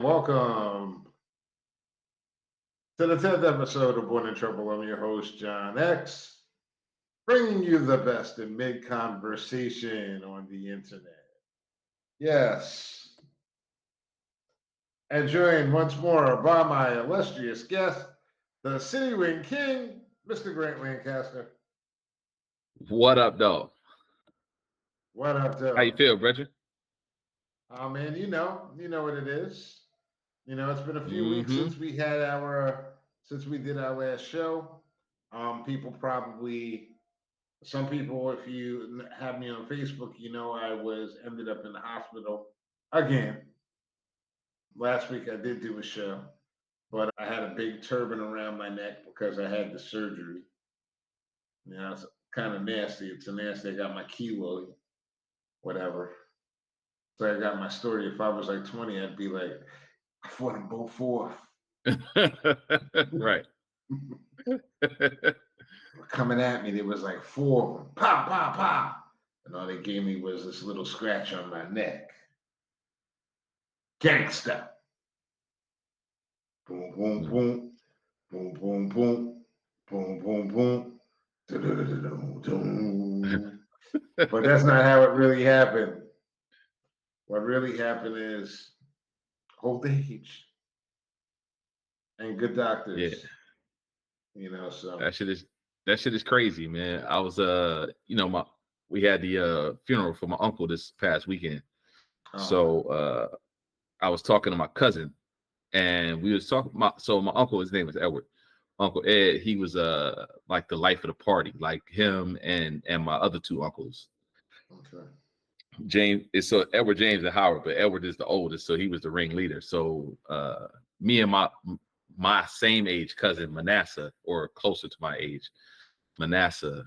Welcome to the 10th episode of Born in Trouble. I'm your host, John X, bringing you the best in mid-conversation on the internet. Yes. And joined once more by my illustrious guest, the City Wing King, Mr. Grant Lancaster. What up, dog? What up, dog? How you feel, Bridget? Oh, man, you know what it is. It's been a few weeks since we did our last show. Some people, if you have me on Facebook, I ended up in the hospital again. Last week I did do a show, but I had a big turban around my neck because I had the surgery. It's kind of nasty. It's a nasty. I got my keloid, whatever. So I got my story. If I was like 20, I'd be like, I fought them both forth. Right. Coming at me, there was like four of them. Pow, pow, pow. And all they gave me was this little scratch on my neck. Gangsta. Boom, boom, boom. Boom, boom, boom. Boom, boom, boom. But that's not how it really happened. What really happened is old age and good doctors. Yeah. So that shit is crazy, man. I was we had the funeral for my uncle this past weekend. So I was talking to my cousin and we was talking my uncle, his name was Edward. Uncle Ed, he was like the life of the party, like him and my other two uncles. Okay. James is so Edward James and Howard, but Edward is the oldest, so he was the ringleader. So me and my same age cousin Manasseh, or closer to my age, Manasseh,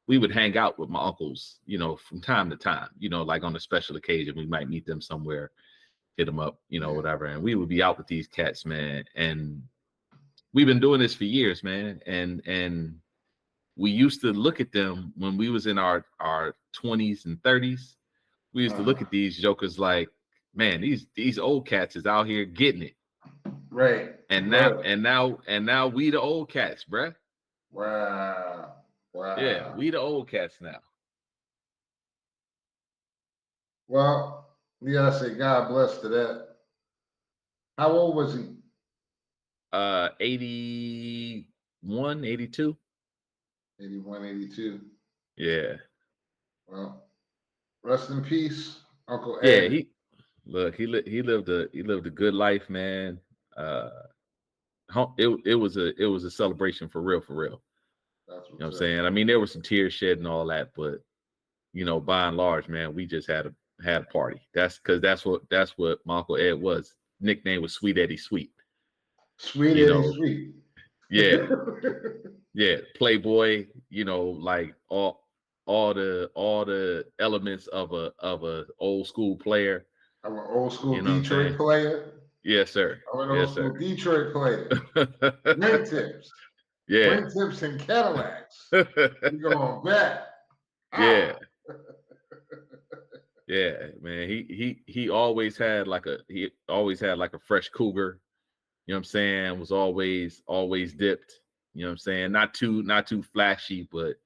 we would hang out with my uncles, from time to time, like on a special occasion, we might meet them somewhere, hit them up, whatever. And we would be out with these cats, man. And we've been doing this for years, man. And we used to look at them when we was in our 20s and 30s. We used to look at these jokers like, man, these old cats is out here getting it. Right. And now we the old cats, bruh. Wow. Yeah, we the old cats now. Well, we gotta say God bless to that. How old was he? 81, 82. 81, 82. Yeah. Well, rest in peace, Uncle Ed. Yeah, he lived a good life, man. It was a celebration for real. That's what I'm saying? I mean, there was some tears shed and all that, but by and large, man, we just had a party. That's what my Uncle Ed was. Nickname was Sweet Eddie Sweet. Sweet Eddie Sweet. Yeah. Yeah. Playboy, like all the elements of a old school player. I'm an old school Detroit player. Yes, sir. I'm an old school Detroit player. Ring tips. Yeah. Ring tips and Cadillacs. You going back. Yeah. Yeah, man. He always had like a fresh cougar. You know what I'm saying? Was always dipped. You know what I'm saying? Not too flashy, but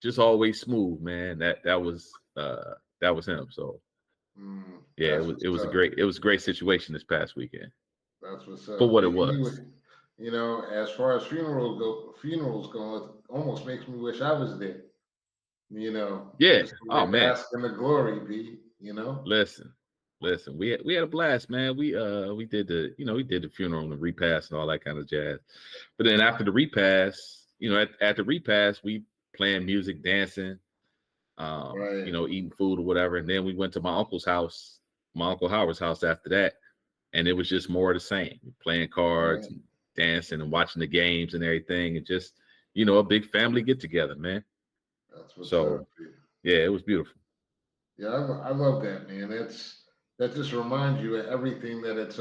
just always smooth, man. That was him. So yeah, it was a great situation this past weekend. That's what's up. For what it was. As far as funerals go, it almost makes me wish I was there. Yeah. Oh man. Bask in the glory, B. Listen. We had a blast, man. We did the funeral and the repast and all that kind of jazz. But then after the repast, at the repast, we playing music, dancing, eating food or whatever. And then we went to my uncle's house, my Uncle Howard's house after that, and it was just more of the same, playing cards, and dancing, and watching the games and everything, and just a big family get together, man. That's what's up. Yeah, it was beautiful. Yeah, I love that, man. That just reminds you of everything that it's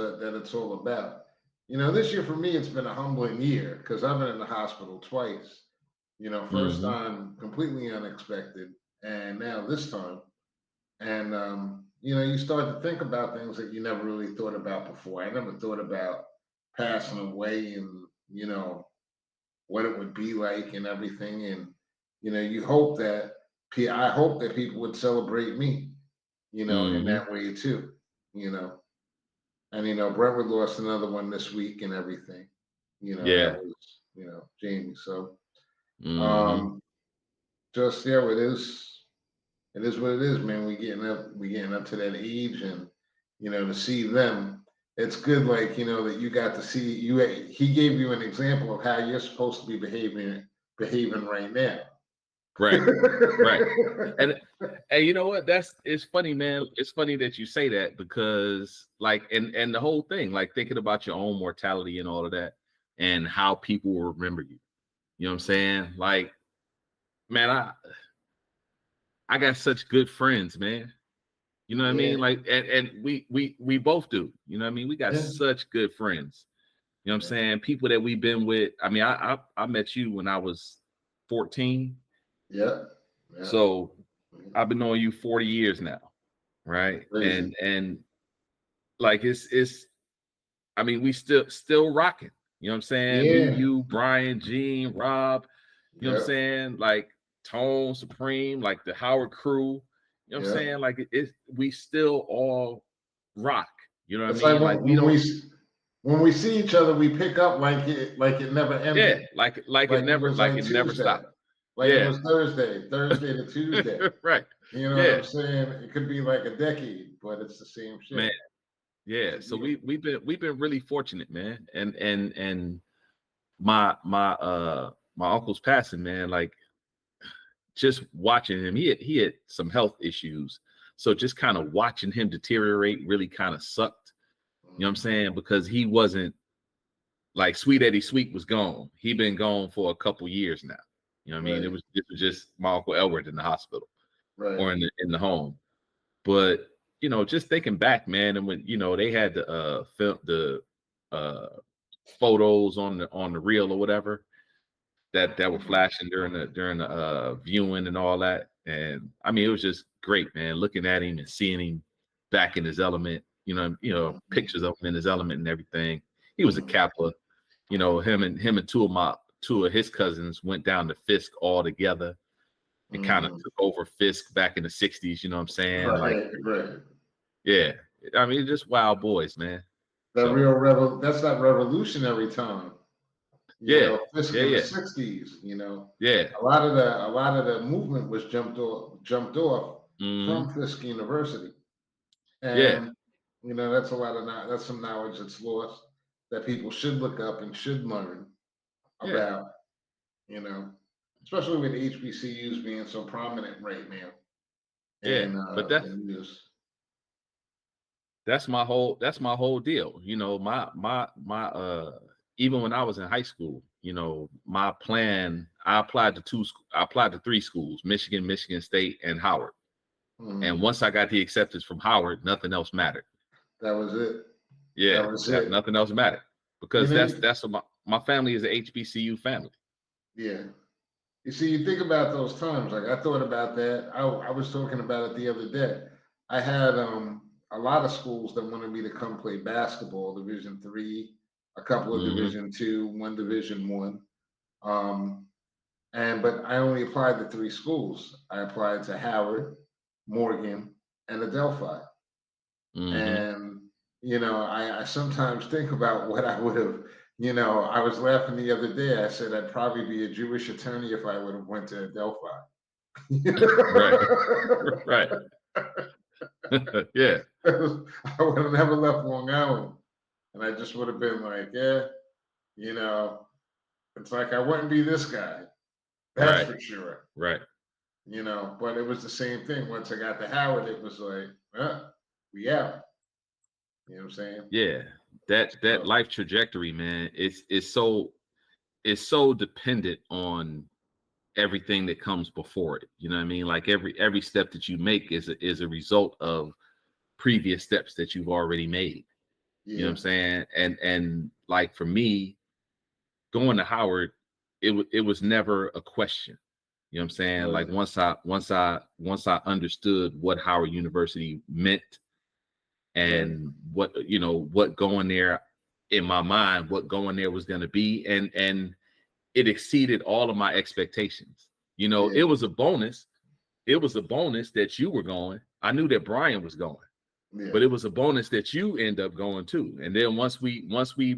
all about. This year for me, it's been a humbling year because I've been in the hospital twice. First time completely unexpected, and now this time. And you start to think about things that you never really thought about before. I never thought about passing away and, what it would be like and everything. And, you hope that, I hope that people would celebrate me, in Hmm. that way too, you know. And, Brentwood lost another one this week and everything, that Yeah. was, Jamie. So, Hmm. um, just, yeah, it is what it is, man. We getting up to that age, and to see them, it's good. Like that you got to see you. He gave you an example of how you're supposed to be behaving right now. Right. Right. And you know what? It's funny, man. It's funny that you say that because like and the whole thing, like thinking about your own mortality and all of that and how people will remember you. You know what I'm saying? Like, man, I got such good friends, man. You know what I mean? Yeah, Like and we both do. You know what I mean? We got yeah, such good friends. You know what I'm yeah, saying? People that we've been with. I mean, I met you when I was 14. yeah, yeah. So I've been knowing you 40 years now, right? Crazy. And like it's I mean, we still rocking. You know what I'm saying? Me, Yeah, you, Brian, Gene, Rob, you know what I'm yeah, saying? Like Tone Supreme, like the Howard crew. You know what I'm yeah. saying? Like we still all rock. You know what I It's like mean? Like we don't, when we see each other, we pick up like it never yeah, ended. like Like it was like like it never Tuesday. stopped. Like it Yeah. was Thursday to Tuesday. Right. You know what Yeah, I'm saying? It could be like a decade, but it's the same man. shit. It's Yeah. So beautiful. we've been really fortunate, man. And my uncle's passing, man. Like just watching him, he had some health issues. So just kind of watching him deteriorate really kind of sucked. You know what I'm saying? Because he wasn't like Sweet Eddie Sweet was gone. He been gone for a couple years now. You know what I mean? Right, It was just my Uncle Elbert in the hospital right. or in the home. But just thinking back, man, and when they had the film the uh photos on the reel or whatever that were Mhm, flashing during the viewing and all that. And I mean, it was just great, man, looking at him and seeing him back in his element, mhm, pictures of him in his element and everything. He was a mhm, Kappa, him and two of his cousins went down to Fisk all together and kind of mhm. took over Fisk back in the 60s, you know what I'm saying? Like, Right, right. yeah. I mean, just wild boys, man. That So that's that revolutionary time. yeah, Fisk yeah, in the yeah, '60s. yeah. A lot of the movement was jumped off Hmm. from Fisk University, Yeah, and that's a lot of that's some knowledge that's lost that people should look up and should learn yeah, about. You know, Especially with HBCUs being so prominent right now yeah. in But the news. that's my whole deal. Even when I was in high school, my plan, I applied to three schools, Michigan, Michigan State, and Howard. And Mhm. once I got the acceptance from Howard, nothing else mattered. That was it. That Yeah, was it. nothing else mattered. You Because know, that's what my family is a HBCU family. yeah. You see, you think about those times. Like I thought about that. I was talking about it the other day. I had a lot of schools that wanted me to come play basketball, Division 3, a couple of Hmm. Division 2, one Division 1. Um, but I only applied to three schools. I applied to Howard, Morgan, and Adelphi. Hmm. And I sometimes think about what I would have. I was laughing the other day. I said I'd probably be a Jewish attorney if I would have went to Adelphi. Right. Right. Yeah. I would have never left Long Island, and I just would have been like, yeah, you know, it's like I wouldn't be this guy. That's Right. for sure. Right. But it was the same thing. Once I got to Howard, it was like, we out. You know what I'm saying? Yeah. That So, life trajectory, man, it's so dependent on everything that comes before it. You know what I mean? Like every step that you make is a result of previous steps that you've already made. You know what I'm yeah. saying? And like for me, going to Howard, it was never a question. You know what I'm saying? Right. Like once I understood what Howard University meant and what, you know, what going there in my mind, what going there was going to be, and it exceeded all of my expectations. You know, Yeah. it was a bonus. It was a bonus that you were going. I knew that Brian was going, Yeah. but it was a bonus that you end up going too. And then once we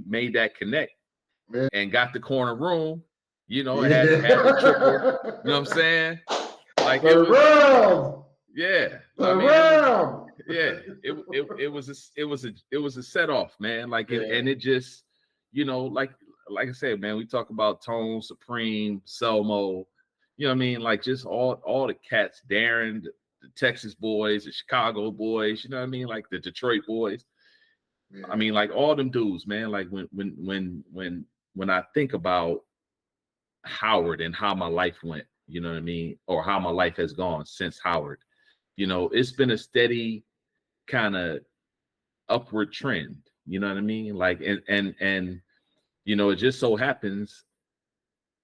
made that connect Yeah. and got the corner room, you know, Yeah. had the triple, you know what I'm saying? Like it Turn was, around. yeah. I Turn mean, it was, around. yeah. It was a set off, man. Like it, Yeah. and it just, you know, like I said, man, we talk about Tone, Supreme, Selmo, you know what I mean? Like just all the cats, Darren, the Texas boys, the Chicago boys, you know what I mean? Like the Detroit boys. Yeah. I mean, like all them dudes, man. Like when I think about Howard and how my life went, you know what I mean, or how my life has gone since Howard, you know, it's been a steady kind of upward trend, you know what I mean? Like and you know, it just so happens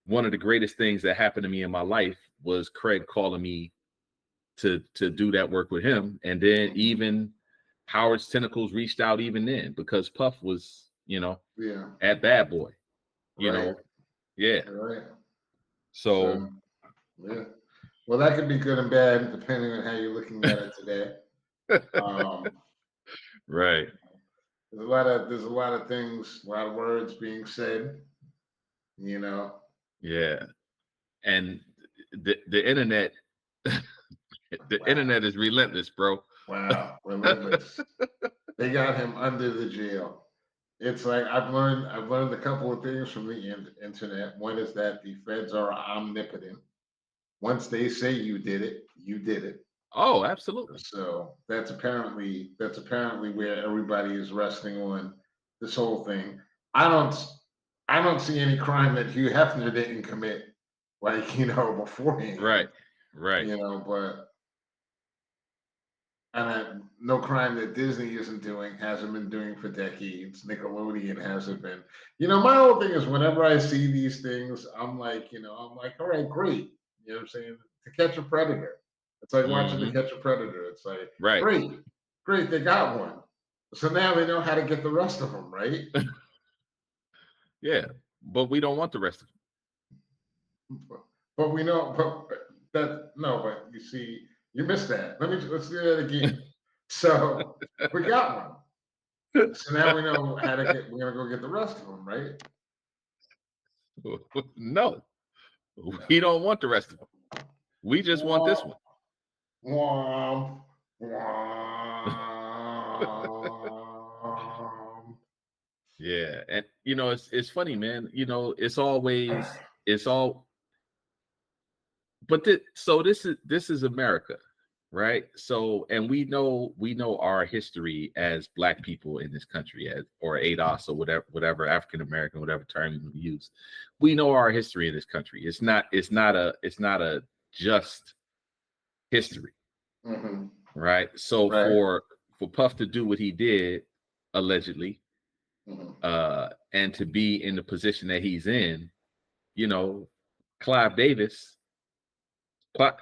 one of the greatest things that happened to me in my life was Craig calling me to do that work with him. And then even Howard's tentacles reached out even then because Puff was, you know, Yeah. at Bad Boy, you Right. know. Yeah. Right. So yeah. Well, that could be good and bad depending on how you're looking at it today. right. There's a lot of things, a lot of words being said, you know. Yeah. And the internet the internet is relentless, bro. Wow, relentless. They got him under the jail. It's like I've learned a couple of things from the internet. One is that the feds are omnipotent. Once they say you did it, you did it. Oh, absolutely. So that's apparently where everybody is resting on this whole thing. I don't see any crime that Hugh Hefner didn't commit, like, you know, beforehand. Right. Right. You know, but no crime that Disney isn't doing, hasn't been doing for decades. Nickelodeon hasn't been. You know, my whole thing is whenever I see these things, I'm like, all right, great. You know what I'm saying? To Catch a Predator. It's like watching To Catch a Predator. It's like, right. Great, they got one. So now they know how to get the rest of them, right? Yeah, but we don't want the rest of them. But we know, but you see, you missed that. Let's do that again. So we got one. So now we know how to we're gonna go get the rest of them, right? No, we don't want the rest of them. We just want this one. Womp, Yeah, and you know it's funny, man. You know, it's all. But this is America, right? So, and we know our history as Black people in this country, or ADOS, or whatever African American, whatever term you use. We know our history in this country. It's not a just history, right? So for Puff to do what he did, allegedly, and to be in the position that he's in, you know, Clive Davis. I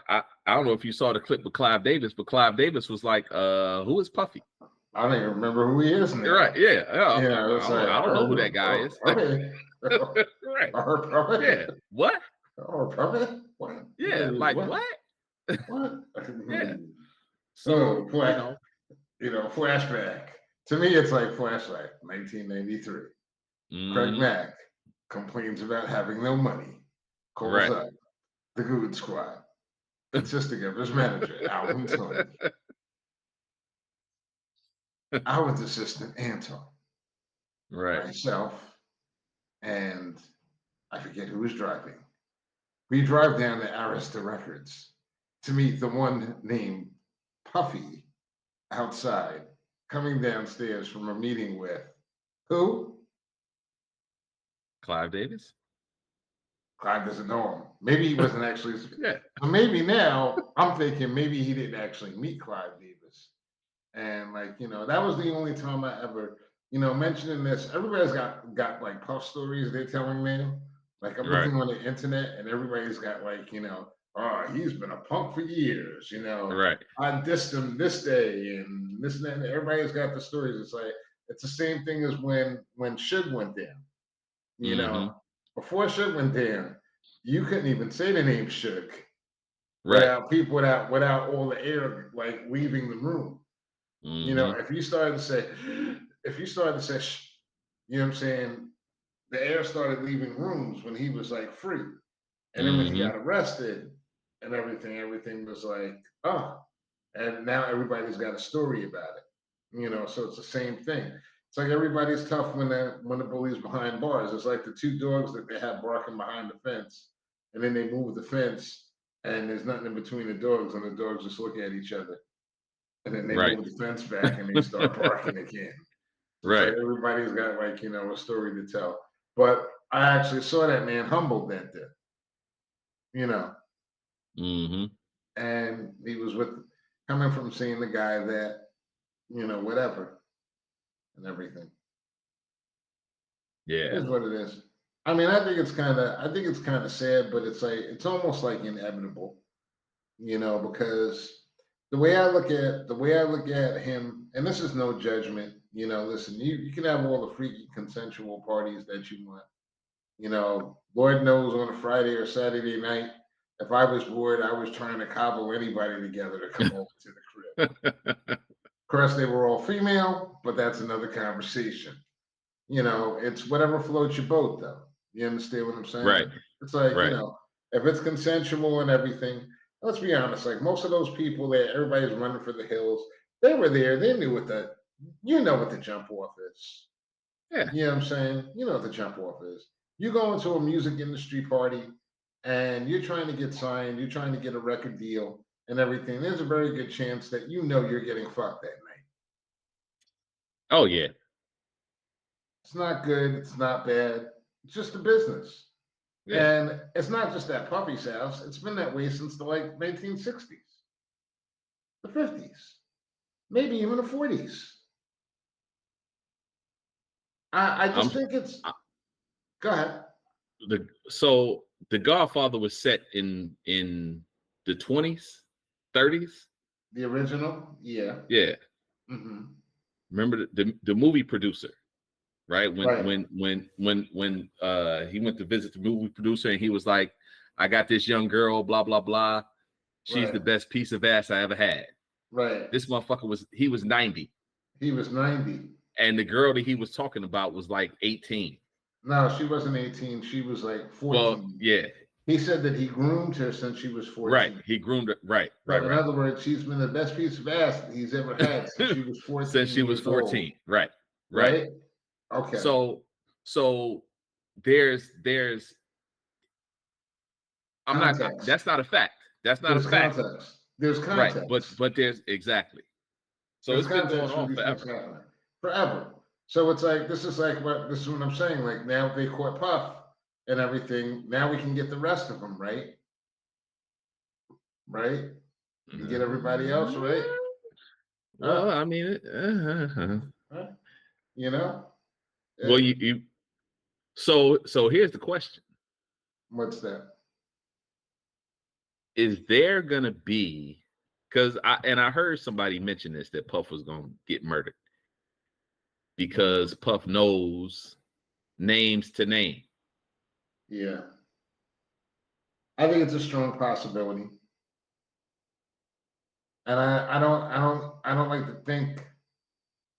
don't know if you saw the clip with Clive Davis, but Clive Davis was like, who is Puffy? I don't even remember who he is now. Right, yeah. I don't know who that guy is. Right. Yeah. What? Puffy? What? Yeah, like what? What? Yeah. So, flashback. To me, it's like flashback, 1993. Craig Mack complains about having no money, calls up the Good Squad, consisting of his manager, Alvin Tony, Alvin's assistant, Anton, myself, and I forget who was driving. We drive down to Arista Records to meet the one named Puffy outside, coming downstairs from a meeting with who? Clive Davis. Clive doesn't know him. Maybe he wasn't actually. Yeah. So maybe now I'm thinking maybe he didn't actually meet Clive Davis. And that was the only time I ever, mentioning this. Everybody's got like Puff stories they're telling me. Like I'm looking on the internet and everybody's got oh, he's been a punk for years, Right. I dissed him this day and this and that. And everybody's got the stories. It's like it's the same thing as when Suge went down. You Mm-hmm. know, before Suge went down, you couldn't even say the name Suge Right. without all the air like leaving the room. Mm-hmm. If you started to say, shh, you know what I'm saying, the air started leaving rooms when he was like free. And then when he Mm-hmm. got arrested and everything was like, oh, and now everybody's got a story about it. So it's the same thing. It's like everybody's tough when the bully's behind bars. It's like the two dogs that they have barking behind the fence, and then they move the fence, and there's nothing in between the dogs, and the dogs just look at each other, and then they Right. move the fence back, and they start barking again. So it's like Right. everybody's got like a story to tell. But I actually saw that man humbled that day, you know, Mm-hmm. and he was coming from seeing the guy that whatever and everything. It Yeah. is what it is. I mean, I think it's kind of sad, but it's almost like inevitable, because the way I look at him, and this is no judgment, listen, you can have all the freaky consensual parties that you want. Lord knows on a Friday or Saturday night, if I was bored, I was trying to cobble anybody together to come over to the crib. Of course, they were all female, but that's another conversation. It's whatever floats your boat, though. You understand what I'm Right. saying? It's like, Right. if it's consensual and everything, let's be honest, like most of those people that everybody's running for the hills, they were there, they knew what the jump off is. Yeah. You know what I'm saying? You know what the jump off is. You go into a music industry party and you're trying to get signed, you're trying to get a record deal and everything. There's a very good chance that you're getting fucked that night. Oh yeah. It's not good. It's not bad. It's just a business. Yeah. And it's not just at Puffy's house. It's been that way since the like 1960s, the 50s, maybe even the 40s. I I'm just think it's. I, Go ahead. the Godfather was set in the 20s, 30s. The original, yeah. Yeah. Hmm. Remember the movie producer, right? Right. When he went to visit the movie producer and he was like, I got this young girl, blah, blah, blah. She's the Right. best piece of ass I ever had. Right. This motherfucker was 90. He was 90. And the girl that he was talking about was like 18. No, she wasn't 18. She was like Well, 14. yeah, He said that he groomed her since she was right. 14. He groomed her. Right, So right, in right. other words, she's been the best piece of ass that he's ever had since she was Since 14 she was years old. 14. Right, right. Right? Okay. So there's I'm not Context. that's not a fact. That's not a There's fact. context. There's Right. context. But there's exactly. So There's it's been going context for on these things forever. happening. Forever. So it's like this is what I'm saying. Like now they caught Puff and everything. Now we can get the rest of them, right? Right? And get everybody else, right? Well, Huh? I mean, Huh? You know? well, Eh, you so here's the question: what's that? is there gonna be, because I heard somebody mention this, that Puff was gonna get murdered because Puff knows names to name. Yeah. I think it's a strong possibility. And I don't like to think,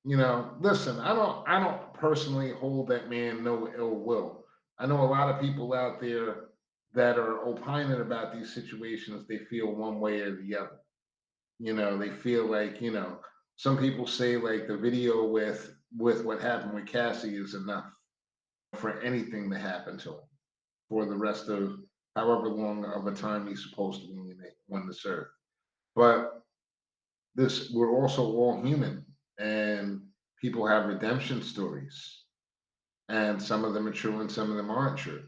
listen, I don't personally hold that man no ill will. I know a lot of people out there that are opining about these situations, they feel one way or the other. They feel like, some people say like the video with what happened with Cassie is enough for anything to happen to him for the rest of however long of a time he's supposed to be on this earth. But we're also all human and people have redemption stories. And some of them are true and some of them aren't true.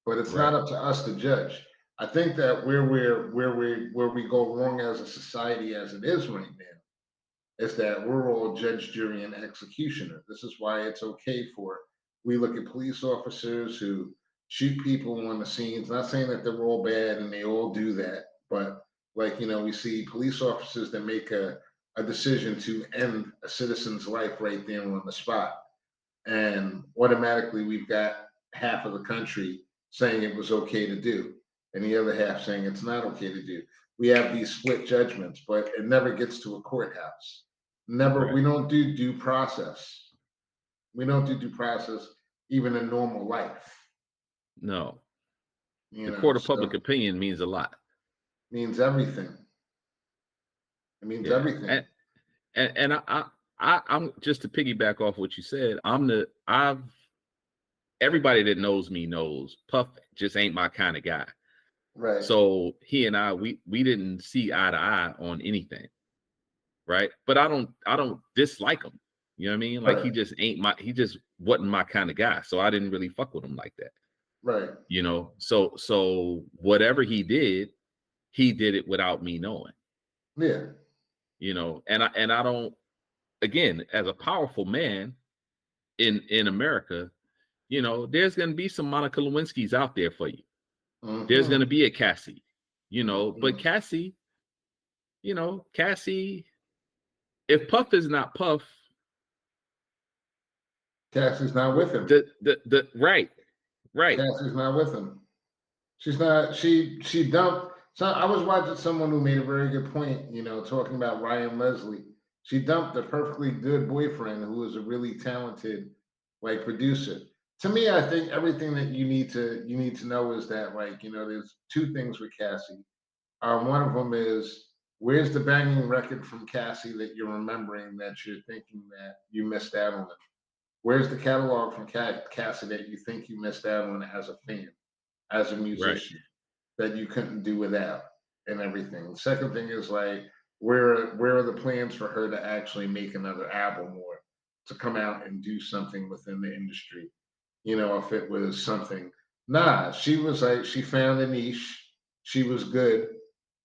But it's not Right. up to us to judge. I think that where we go wrong as a society as it is right now is that we're all judge, jury, and executioner. This is why it's okay for we look at police officers who shoot people on the scenes. Not saying that they're all bad and they all do that, but like, we see police officers that make a decision to end a citizen's life right there on the spot. And automatically we've got half of the country saying it was okay to do, and the other half saying it's not okay to do. We have these split judgments, but it never gets to a courthouse. Never, we Right. don't do due process. We don't do due process even in normal life. No. You The know, court of public so opinion means a lot. means everything. It means Yeah. everything. And I'm just to piggyback off what you said, everybody that knows me knows Puff just ain't my kind of guy. Right. So he and I, we didn't see eye to eye on anything. Right. But I don't dislike him. You know what I mean? Like Right. he just wasn't my kind of guy. So I didn't really fuck with him like that. Right. So whatever he did it without me knowing. Yeah. And I don't, again, as a powerful man in America, there's going to be some Monica Lewinskys out there for you. There's going to be a Cassie, but Cassie, if Puff is not Puff, Cassie's not with him. Right. Cassie's not with him. She's not. She dumped. So I was watching someone who made a very good point. Talking about Ryan Leslie. She dumped a perfectly good boyfriend who was a really talented, like, producer. To me, I think everything that you need to know is that, like, there's two things with Cassie. One of them is, where's the banging record from Cassie that you're remembering that you're thinking that you missed out on? Where's the catalog from Cassie that you think you missed out on as a fan, as a musician, that you couldn't do without, and everything? The second thing is, like, where are the plans for her to actually make another album or to come out and do something within the industry? If it was something, she was like, she found a niche. She was good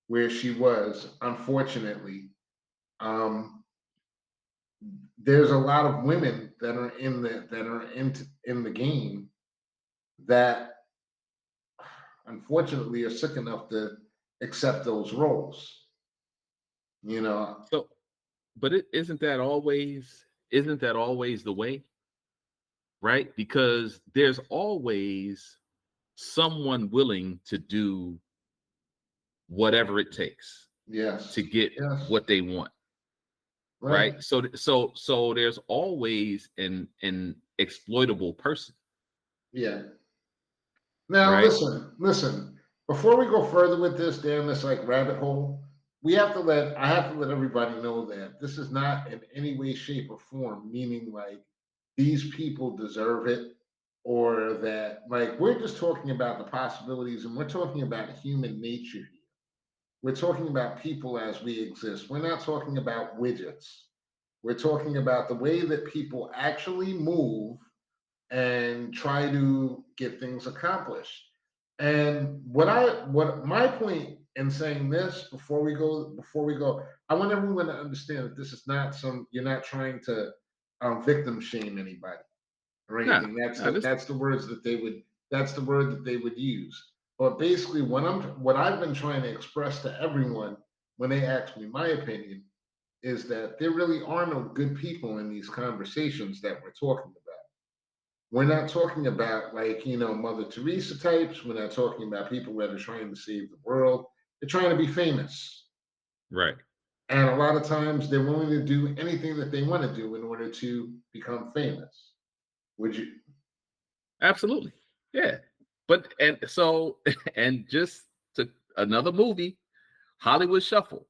where she was. Unfortunately, there's a lot of women that are in the game that unfortunately are sick enough to accept those roles. So, but isn't that always the way? Right? Because there's always someone willing to do whatever it takes Yes. to get Yes. what they want. Right. So there's always an exploitable person. Yeah. Now, right? listen. Before we go further with this down this, like, rabbit hole, I have to let everybody know that this is not in any way, shape, or form meaning like these people deserve it, or that, like, we're just talking about the possibilities, and we're talking about human nature here. We're talking about people as we exist. We're not talking about widgets. We're talking about the way that people actually move and try to get things accomplished. And what my point in saying this, before we go, I want everyone to understand that this is not you're not trying to victim shame anybody or anything. That's the words that they would that's the word that they would use. But basically, what I've been trying to express to everyone when they ask me my opinion is that there really are no good people in these conversations that we're talking about. We're not talking about, like, Mother Teresa types. We're not talking about people that are trying to save the world. They're trying to be famous. Right. And a lot of times they're willing to do anything that they want to do in order to become famous. Would you? Absolutely. Yeah. But and just to another movie, Hollywood Shuffle.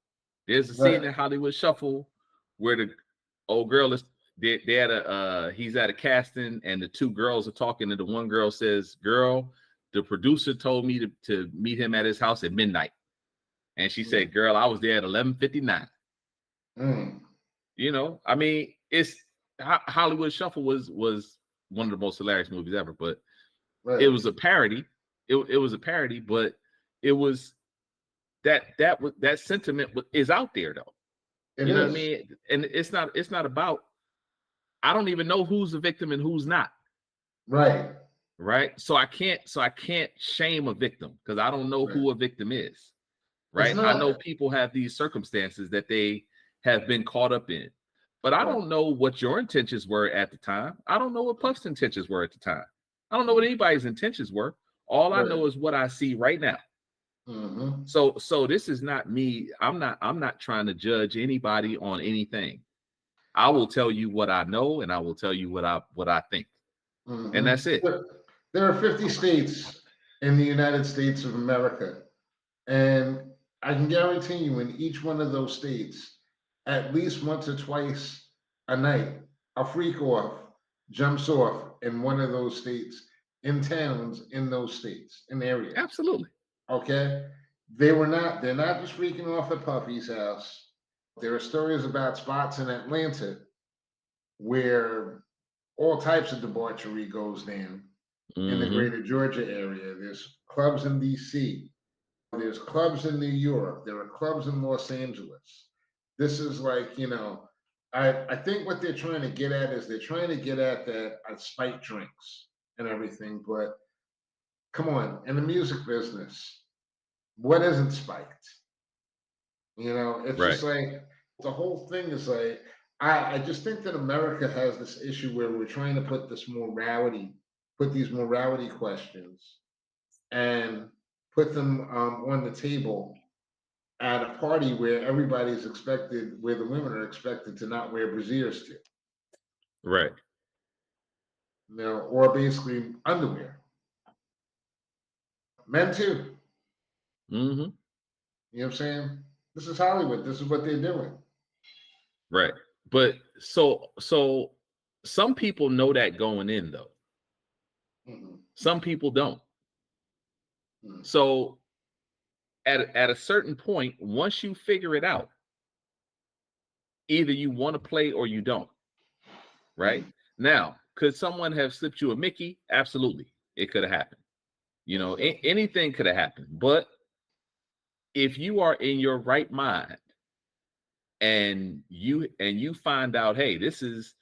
There's a scene in Hollywood Shuffle where the old girl is they at he's at a casting, and the two girls are talking, and the one girl says, "Girl, the producer told me to meet him at his house at midnight." And she said, "Girl, I was there at 11:59." I mean, it's Hollywood Shuffle was one of the most hilarious movies ever, but it was a parody. It was a parody, but it was that sentiment is out there though. You know what I mean? And it's not about, I don't even know who's the victim and who's not. Right. right? So I can't shame a victim because I don't know Right. who a victim is, It's right? I know not. people have these circumstances that they have been caught up in, but I Right. don't know what your intentions were at the time. I don't know what Puff's intentions were at the time. I don't know what anybody's intentions were. All I Right. know is what I see right now. Mm-hmm. So this is not me. I'm not trying to judge anybody on anything. I will tell you what I know, and I will tell you what I think, and Mm-hmm. that's it. There are 50 states in the United States of America, and I can guarantee you in each one of those states, at least once or twice a night, a freak off jumps off in one of those states, in towns in those states, in areas. Absolutely. Okay? They're not just freaking off at Puffy's house. There are stories about spots in Atlanta where all types of debauchery goes down in the Mm-hmm. greater Georgia area. There's clubs in DC. There's clubs in New York. There are clubs in Los Angeles. This is like, I think what they're trying to get at is they're trying to get at that spike drinks and everything. But come on, in the music business, what isn't spiked? It's Right. just like the whole thing is like, I just think that America has this issue where we're trying to put these morality questions and put them on the table at a party where everybody's expected, where the women are expected to not wear brasiers to, Right. or basically underwear. Men too. Mm-hmm. You know what I'm saying? This is Hollywood. This is what they're doing. Right. But so some people know that going in though. Mhm. Some people don't. Mhm. So at a certain point, once you figure it out, either you want to play or you don't. Right. Mhm. Now, could someone have slipped you a Mickey? Absolutely. It could have happened. Anything could have happened. But if you are in your right mind and you find out, hey, this is,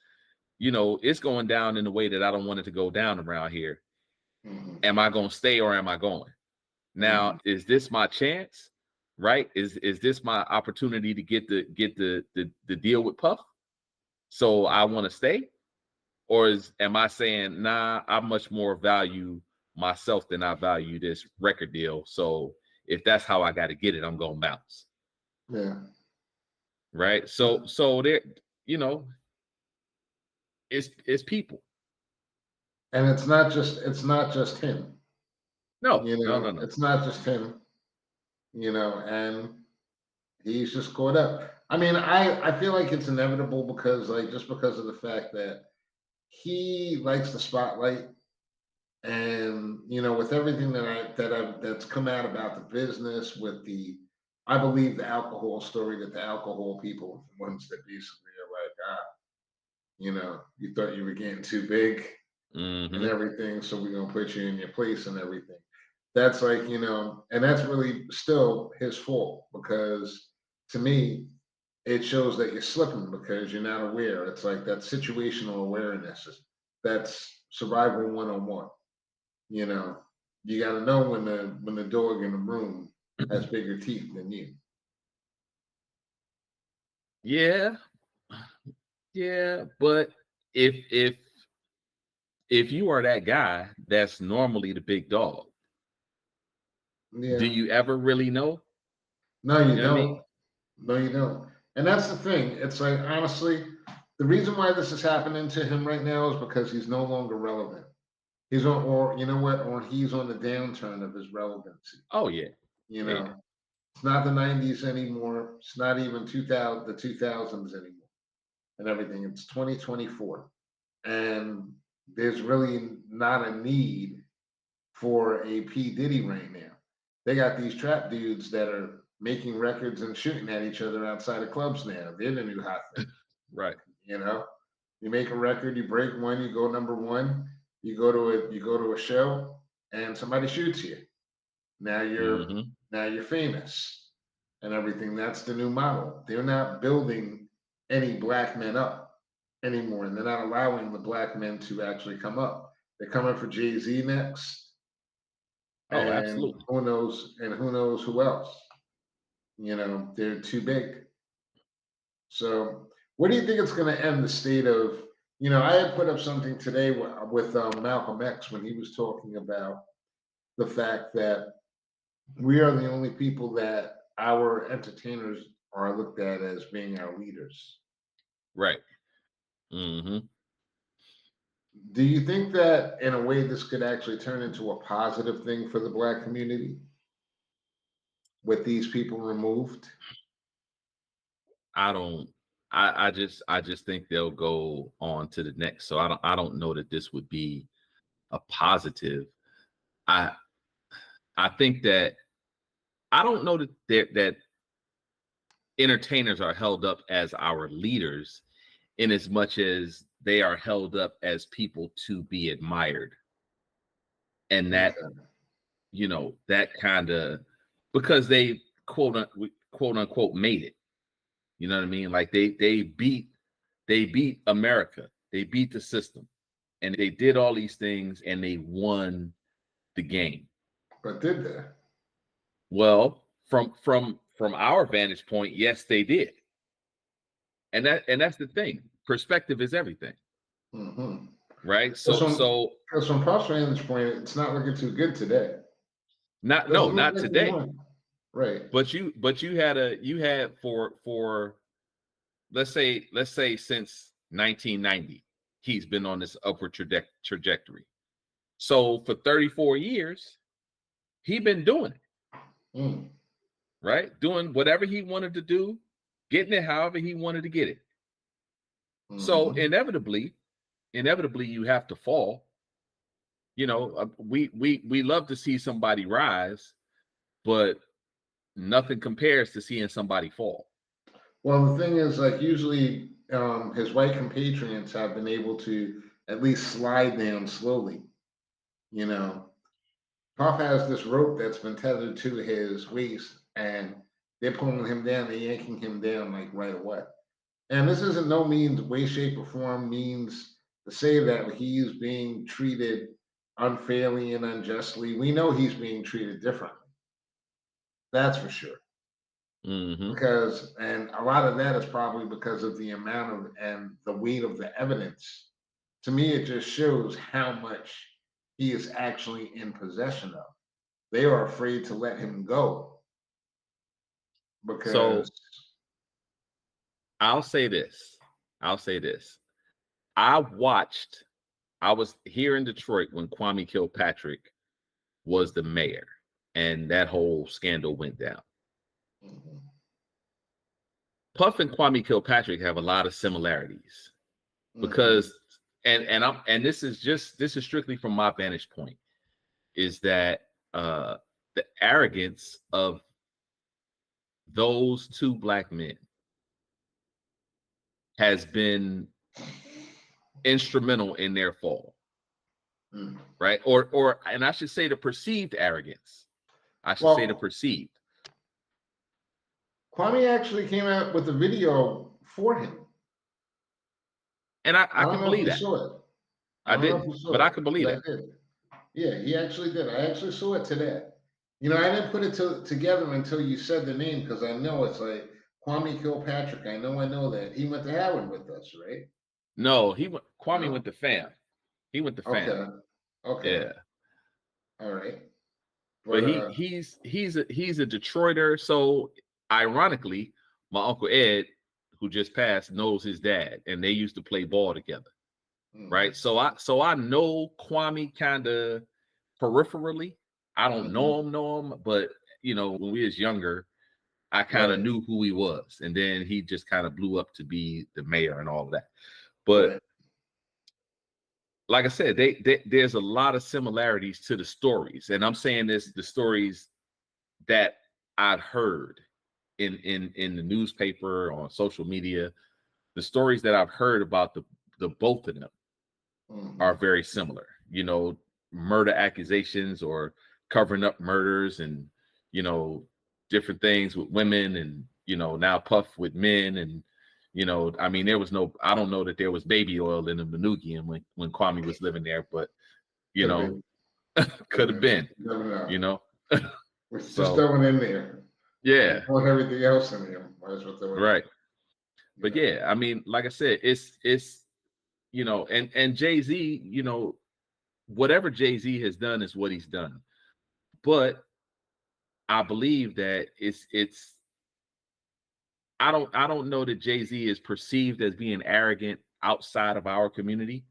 it's going down in the way that I don't want it to go down around here. Mhm. Am I going to stay or am I going? Now, Mhm. is this my chance? Right? Is this my opportunity to get the deal with Puff? So I want to stay? Or am I saying, nah, I much more value myself than I value this record deal. So if that's how I got to get it, I'm gonna bounce. Yeah. Right. So there, you know, it's people. And it's not just him. No, no, no, no. It's not just him, and he's just caught up. I mean, I feel like it's inevitable because just because of the fact that he likes the spotlight, and with everything that's come out about the business with I believe the alcohol story, that the alcohol people are the ones that basically are like, you thought you were getting too big and Mm-hmm. everything, so we're gonna put you in your place and everything. That's like, and that's really still his fault, because to me, it shows that you're slipping because you're not aware. It's like that situational awareness. That's survival 101. You know, you got to know when the dog in the room has bigger teeth than you. Yeah, yeah. But if if you are that guy that's normally the big dog, do Yeah. you ever really know? No, you You know what I don't. mean? No, you don't. And that's the thing. It's like, honestly, the reason why this is happening to him right now is because he's no longer relevant. He's on, or you know what, or he's on the downturn of his relevancy. Oh yeah. You Yeah. know, it's not the 90s anymore. It's not even 2000, the 2000s anymore and everything. It's 2024. And there's really not a need for a P. Diddy right now. They got these trap dudes that are making records and shooting at each other outside of clubs now. They're the new hot thing. Right. You know, you make a record, you break one, you go number one, you go to a show, and somebody shoots you. Now Mm-hmm. you're famous and everything. That's the new model. They're not building any black men up anymore, and they're not allowing the black men to actually come up. They're coming for Jay-Z next. Oh, And absolutely. who knows who else? They're too big. So what do you think it's going to end the state of, I had put up something today with Malcolm X when he was talking about the fact that we are the only people that our entertainers are looked at as being our leaders. Right. Mm-hmm. Do you think that in a way this could actually turn into a positive thing for the Black community with these people removed? I don't. I just think they'll go on to the next. So I don't know that this would be a positive. I I think that I don't know that entertainers are held up as our leaders in as much as they are held up as people to be admired. And that, that kind of, because they quote unquote made it. You know what I mean? Like they beat America. They beat the system. And they did all these things and they won the game. But did they? Well, from our vantage point, yes, they did. And that's the thing. Perspective is everything. Mm-hmm. Right? Because from Puff's vantage point, it's not looking too good today. Not Like today. Right. But you had for let's say since 1990, he's been on this upward trajectory. So for 34 years, he's been doing it. Right? Doing whatever he wanted to do, getting it however he wanted to get it. So inevitably you have to fall. We love to see somebody rise, but nothing compares to seeing somebody fall. Well, the thing is, like, usually his white compatriots have been able to at least slide down slowly. Puff has this rope that's been tethered to his waist, and they're pulling him down, they're yanking him down like right away. And this isn't no means, way, shape, or form means to say that he's being treated unfairly and unjustly. We know he's being treated differently. That's for sure. Because, and a lot of that is probably because of the amount of and the weight of the evidence. To me, it just shows how much he is actually in possession of. They are afraid to let him go because. So I'll say this. I was here in Detroit when Kwame Kilpatrick was the mayor and that whole scandal went down. Puff and Kwame Kilpatrick have a lot of similarities because and this is strictly from my vantage point, is that the arrogance of those two Black men has been instrumental in their fall. Right? Or and I should say the perceived arrogance. Say the perceived. Kwame actually came out with a video for him. And I can believe that. Saw it. I didn't, but I can believe that. Yeah, he actually did. I actually saw it today. I didn't put it together until you said the name, because I know it's like Kwame Kilpatrick. I know that. He went to Howard with us, right? No, Kwame went to FAM. He went to FAM. Okay. Yeah. All right. But he's a Detroiter. So ironically, my Uncle Ed, who just passed, knows his dad, and they used to play ball together. Right. So I know Kwame kind of peripherally. I don't know him, but when we was younger, I kind of knew who he was. And then he just kind of blew up to be the mayor and all of that. But like I said, there's a lot of similarities to the stories. And I'm saying the stories that I've heard in the newspaper, on social media, the stories that I've heard about the both of them are very similar. Murder accusations or covering up murders and, different things with women and, now Puff with men. And, I don't know that there was baby oil in the Manugian when Kwame was living there, but you Could know, be. could have been, Never know. you know. It's just So throwing in there. yeah, Throwing everything else in there. Might as well throw it in. right. You But know. yeah, I mean, like I said, it's you know, and Jay-Z, you know, whatever Jay-Z has done is what he's done. But I believe that it's I don't know that Jay-Z is perceived as being arrogant outside of our community,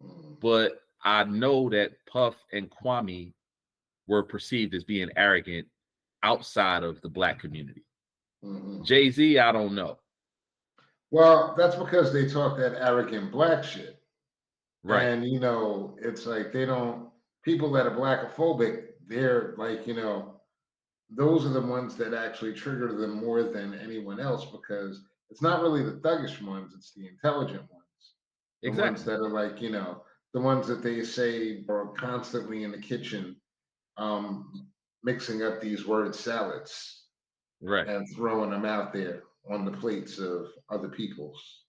Mm, but I know that Puff and Kwame were perceived as being arrogant outside of the Black community. mhm. Jay-Z, I don't know. Well, that's because they talk that arrogant Black shit. Right. And it's like they don't people that are Blackophobic, they're like, those are the ones that actually trigger them more than anyone else because it's not really the thuggish ones, it's the intelligent ones. The ones Exactly. that are like, the ones that they say are constantly in the kitchen mixing up these word salads Right. and throwing them out there on the plates of other people's.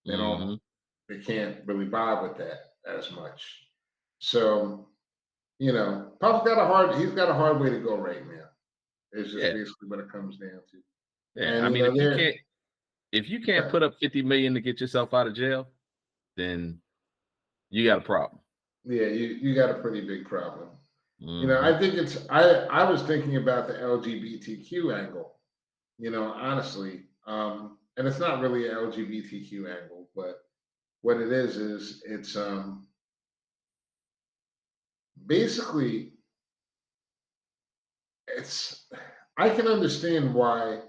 They don't Hmm. they can't really vibe with that as much. So, Puff's got he's got a hard way to go right now. It's just Yeah. basically what it comes down to. Yeah. And I mean, they're if you can't put up 50 million to get yourself out of jail, then you got a problem. yeah, you got a pretty big problem. Hmm. I think I was thinking about the LGBTQ angle, honestly. And it's not really an LGBTQ angle, but what it is it's basically it's I can understand why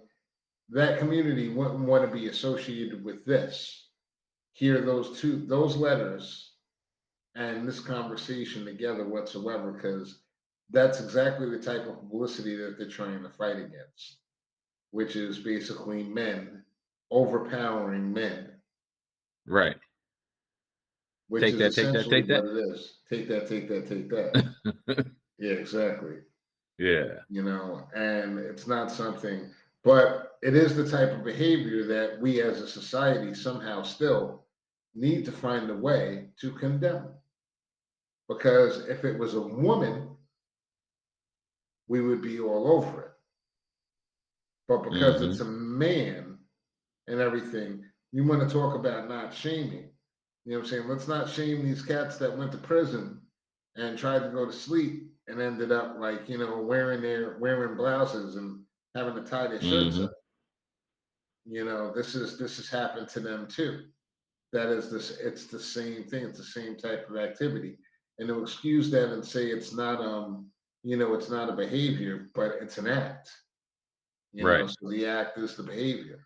that community wouldn't want to be associated with this. Hear those letters and this conversation together whatsoever, because that's exactly the type of publicity that they're trying to fight against, which is basically men overpowering men, Right. which Take is that, take that, essentially take what that. it is. Take that, take that, take that. Yeah, exactly. Yeah. And it's not something, but it is the type of behavior that we as a society somehow still need to find a way to condemn. Because if it was a woman, we would be all over it. But because it's Hmm. a man and everything, you want to talk about not shaming. You know what I'm saying? Let's not shame these cats that went to prison and tried to go to sleep and ended up like, wearing blouses and having to tie their shirts Hmm. up. This has happened to them too. That is this it's the same thing, it's the same type of activity. And to excuse that and say it's not a behavior, but it's an act. Right. So the act is the behavior.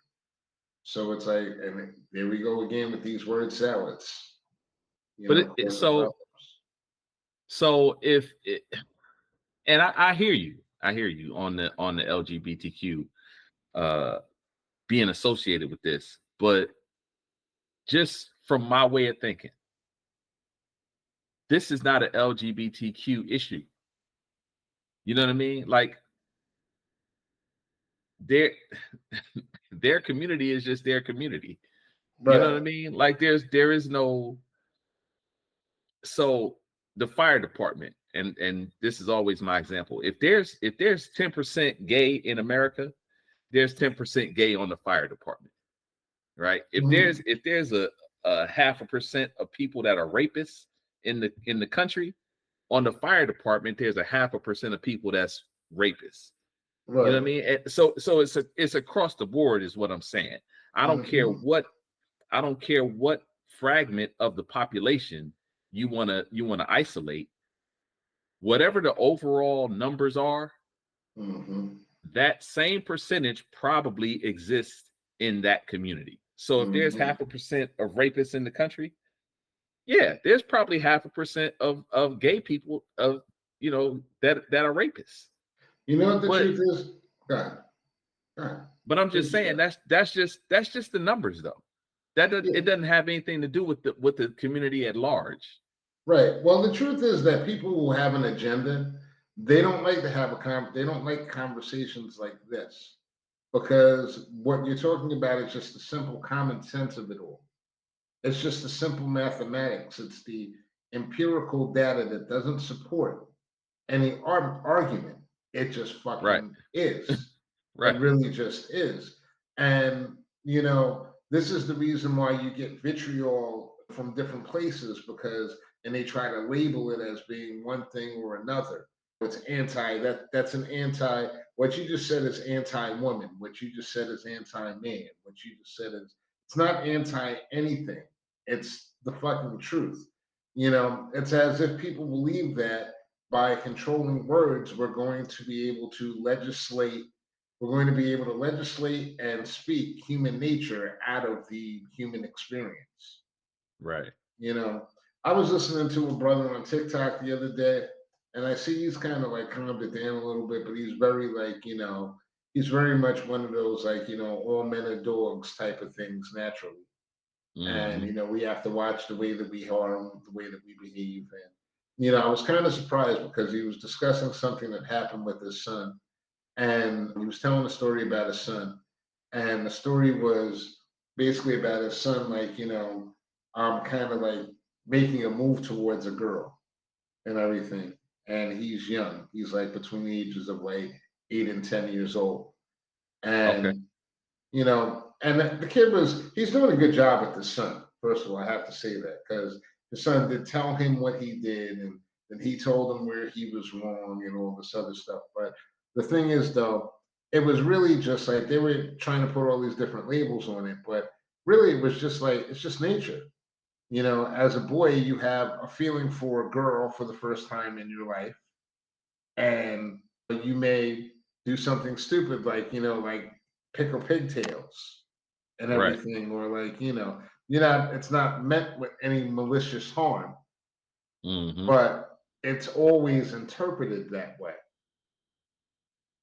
So it's like, and there we go again with these word salads, But causing problems. so if it, and I hear you. I hear you on the LGBTQ uh being associated with this, but just from my way of thinking, this is not an LGBTQ issue. You know what I mean? Like their their community is just their community. You know what I Right. mean? Like there is no so the fire department, and this is always my example. If there's 10% gay in America, there's 10% gay on the fire department, right? If there's Mhm. if there's a half a percent of people that are rapists in the country, on the fire department, there's a half a percent of people that's rapists. You know what I Right. mean? So it's across the board, is what I'm saying. I don't care Mhm. what I don't care what fragment of the population you wanna isolate. Whatever the overall numbers are, Mhm. that same percentage probably exists in that community. So if there's Mhm. half a percent of rapists in the country, yeah, there's probably half a percent of gay people that are rapists. You know what the But truth is? God, God, but I'm just finish saying that. that's just the numbers though. It Yeah. doesn't have anything to do with the community at large. Right. Well, the truth is that people who have an agenda, they don't like to have they don't like conversations like this because what you're talking about is just the simple common sense of it all. It's just the simple mathematics. empirical data that doesn't support any argument. It just Right. fucking is. It Right. really just is. And, you know, this is the reason why you get vitriol from different places because, and they try to label it as being one thing or another. It's that's an anti, what you just said is anti-woman. What you just said is anti-man. What you just said is, it's not anti anything. It's the fucking truth. You know, it's as if people believe that by controlling words, we're going to be able to legislate. We're going to be able to legislate and speak human nature out of the human experience. Right. You know, I was listening to a brother on TikTok the other day, and I see he's kind of like calmed it down a little bit, but he's very like, you know, he's very much one of those like, you know, all men are dogs type of things naturally. And, you know, we have to watch the way that we harm, the way that we behave. And, you know, I was kind of surprised because he was discussing something that happened with his son. And he was telling a story about his son. And the story was basically about his son, like, you know, kind of like making a move towards a girl and everything. And he's young. He's like between the ages of like 8 and 10 years old. Okay. And you know, and the kid he's doing a good job with his son. First of all, I have to say that because his son did tell him what he did, and then he told him where he was wrong and all this other stuff. But the thing is, though, it was really just like they were trying to put all these different labels on it, but really it was just like it's just nature. You know, as a boy, you have a feeling for a girl for the first time in your life, and you may do something stupid like, you know, like pick her pigtails and Right. everything, or like, you know, you're not, it's not meant with any malicious harm, Mm-hmm. but it's always interpreted that way.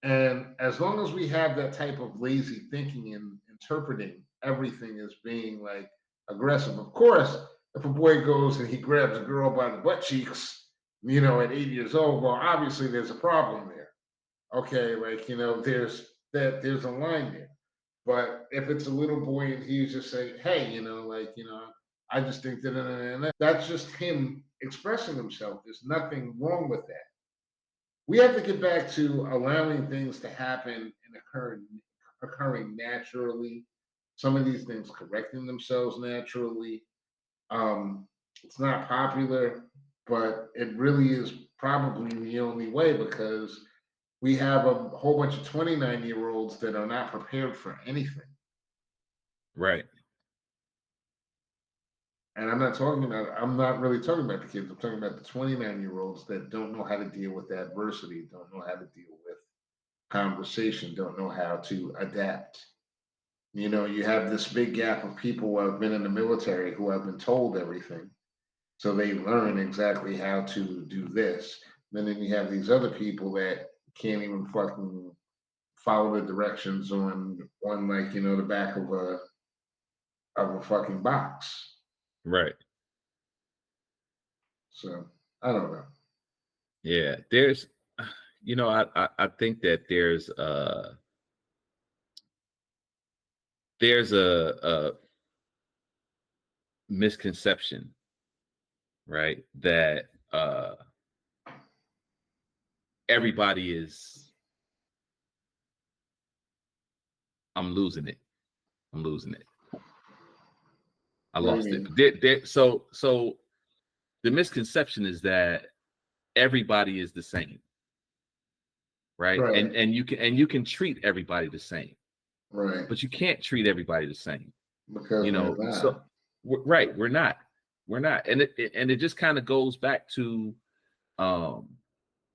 And as long as we have that type of lazy thinking and interpreting everything as being like aggressive, of course, if a boy goes and he grabs a girl by the butt cheeks, you know, at 8 years old, well, obviously there's a problem there. Okay, like, you know, there's a line there. But if it's a little boy and he's just saying, hey, you know, like, you know, I just think that, and that's just him expressing himself. There's nothing wrong with that. We have to get back to allowing things to happen and occurring naturally. Some of these things correcting themselves naturally. It's not popular, but it really is probably the only way because we have a whole bunch of 29-year-olds that are not prepared for anything. Right. And I'm not really talking about the kids. I'm talking about the 29-year-olds that don't know how to deal with adversity, don't know how to deal with conversation, don't know how to adapt. You know, you have this big gap of people who have been in the military who have been told everything. So they learn exactly how to do this. And then you have these other people that can't even fucking follow the directions on like, you know, the back of a fucking box. Right. So I don't know. Yeah. There's, you know, I think that there's a misconception, right? That everybody is, I'm losing it. I'm losing it. I What do you lost it. mean? So the misconception is that everybody is the same, right? Right, And you can treat everybody the same, right. but you can't treat everybody the same. Because You we're know, so not. right, we're not, and it just kind of goes back to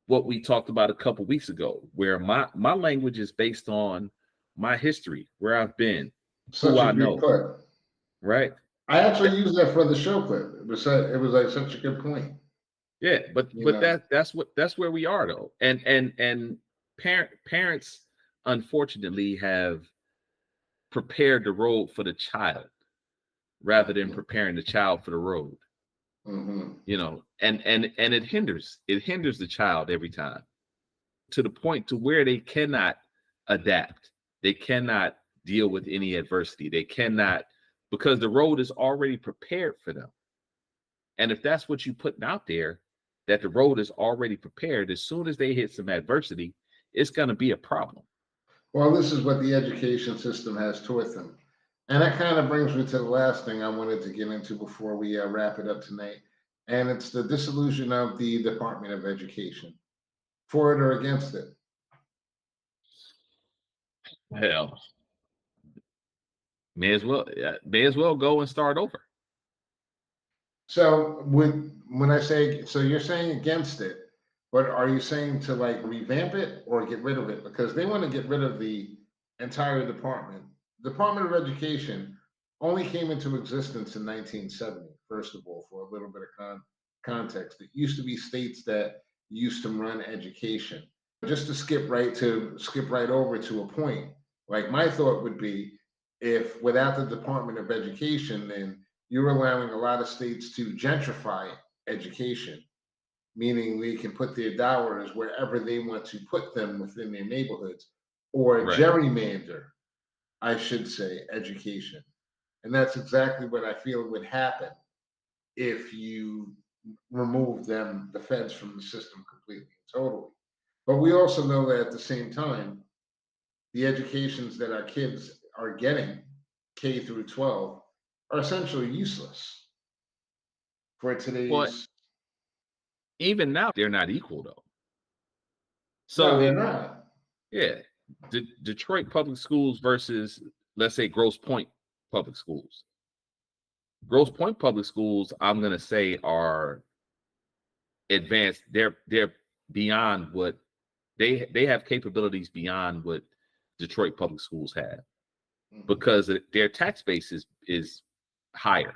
what we talked about a couple weeks ago, where my language is based on my history, where I've been, who Such a I good know, clip. right? I actually used that for the show clip. It was like such a good point. Yeah, but You know, that's where we are though, and parents unfortunately have prepared the road for the child rather than preparing the child for the road. mm-hmm. You know, and it hinders the child every time, to the point to where they cannot adapt, they cannot deal with any adversity, they cannot, because the road is already prepared for them. And if that's what you're putting out there, that the road is already prepared, as soon as they hit some adversity, it's going to be a problem. Well, this is what the education system has taught them. And that kind of brings me to the last thing I wanted to get into before we wrap it up tonight. And it's the disillusion of the Department of Education. For it or against it? Hell, may as well go and start over. So when I say, so you're saying against it, but are you saying to like revamp it or get rid of it? Because they want to get rid of the entire department. Department of Education only came into existence in 1970, first of all, for a little bit of context. It used to be states that used to run education. Just to skip right over to a point, like my thought would be, if without the Department of Education, then you're allowing a lot of states to gentrify education, meaning they can put their dollars wherever they want to put them within their neighborhoods, or Right. gerrymander, I should say, education. And that's exactly what I feel would happen if you remove the feds from the system completely and totally. But we also know that at the same time, the educations that our kids are getting, K through 12, are essentially useless for Well, today's. even now, they're not equal though. No, they're So not. yeah, Detroit public schools versus, let's say, Grosse Pointe public schools. Grosse Pointe public schools, I'm gonna say, are advanced. They're beyond what they have capabilities beyond what Detroit public schools have, because their tax base is higher,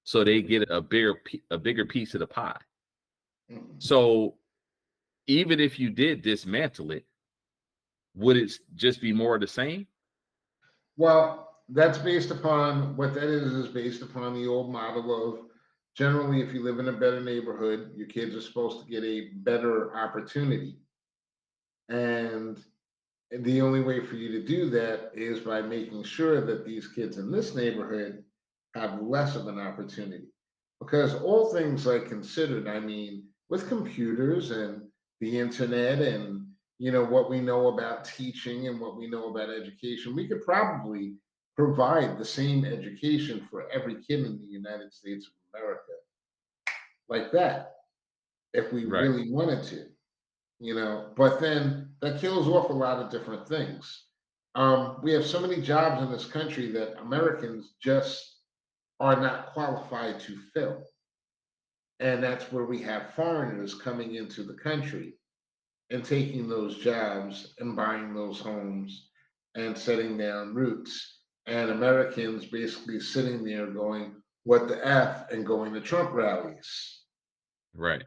so they get a bigger piece of the pie. So even if you did dismantle it, would it just be more of the same? Well, that's based upon what that is based upon the old model of, generally, if you live in a better neighborhood, your kids are supposed to get a better opportunity. And the only way for you to do that is by making sure that these kids in this neighborhood have less of an opportunity. Because all things like considered, I mean, with computers and the internet and what we know about teaching and what we know about education, we could probably provide the same education for every kid in the United States of America like that if we Right. really wanted to. But then that kills off a lot of different things. We have so many jobs in this country that Americans just are not qualified to fill. And that's where we have foreigners coming into the country and taking those jobs and buying those homes and setting down roots. And Americans basically sitting there going, what the F, and going to Trump rallies. Right.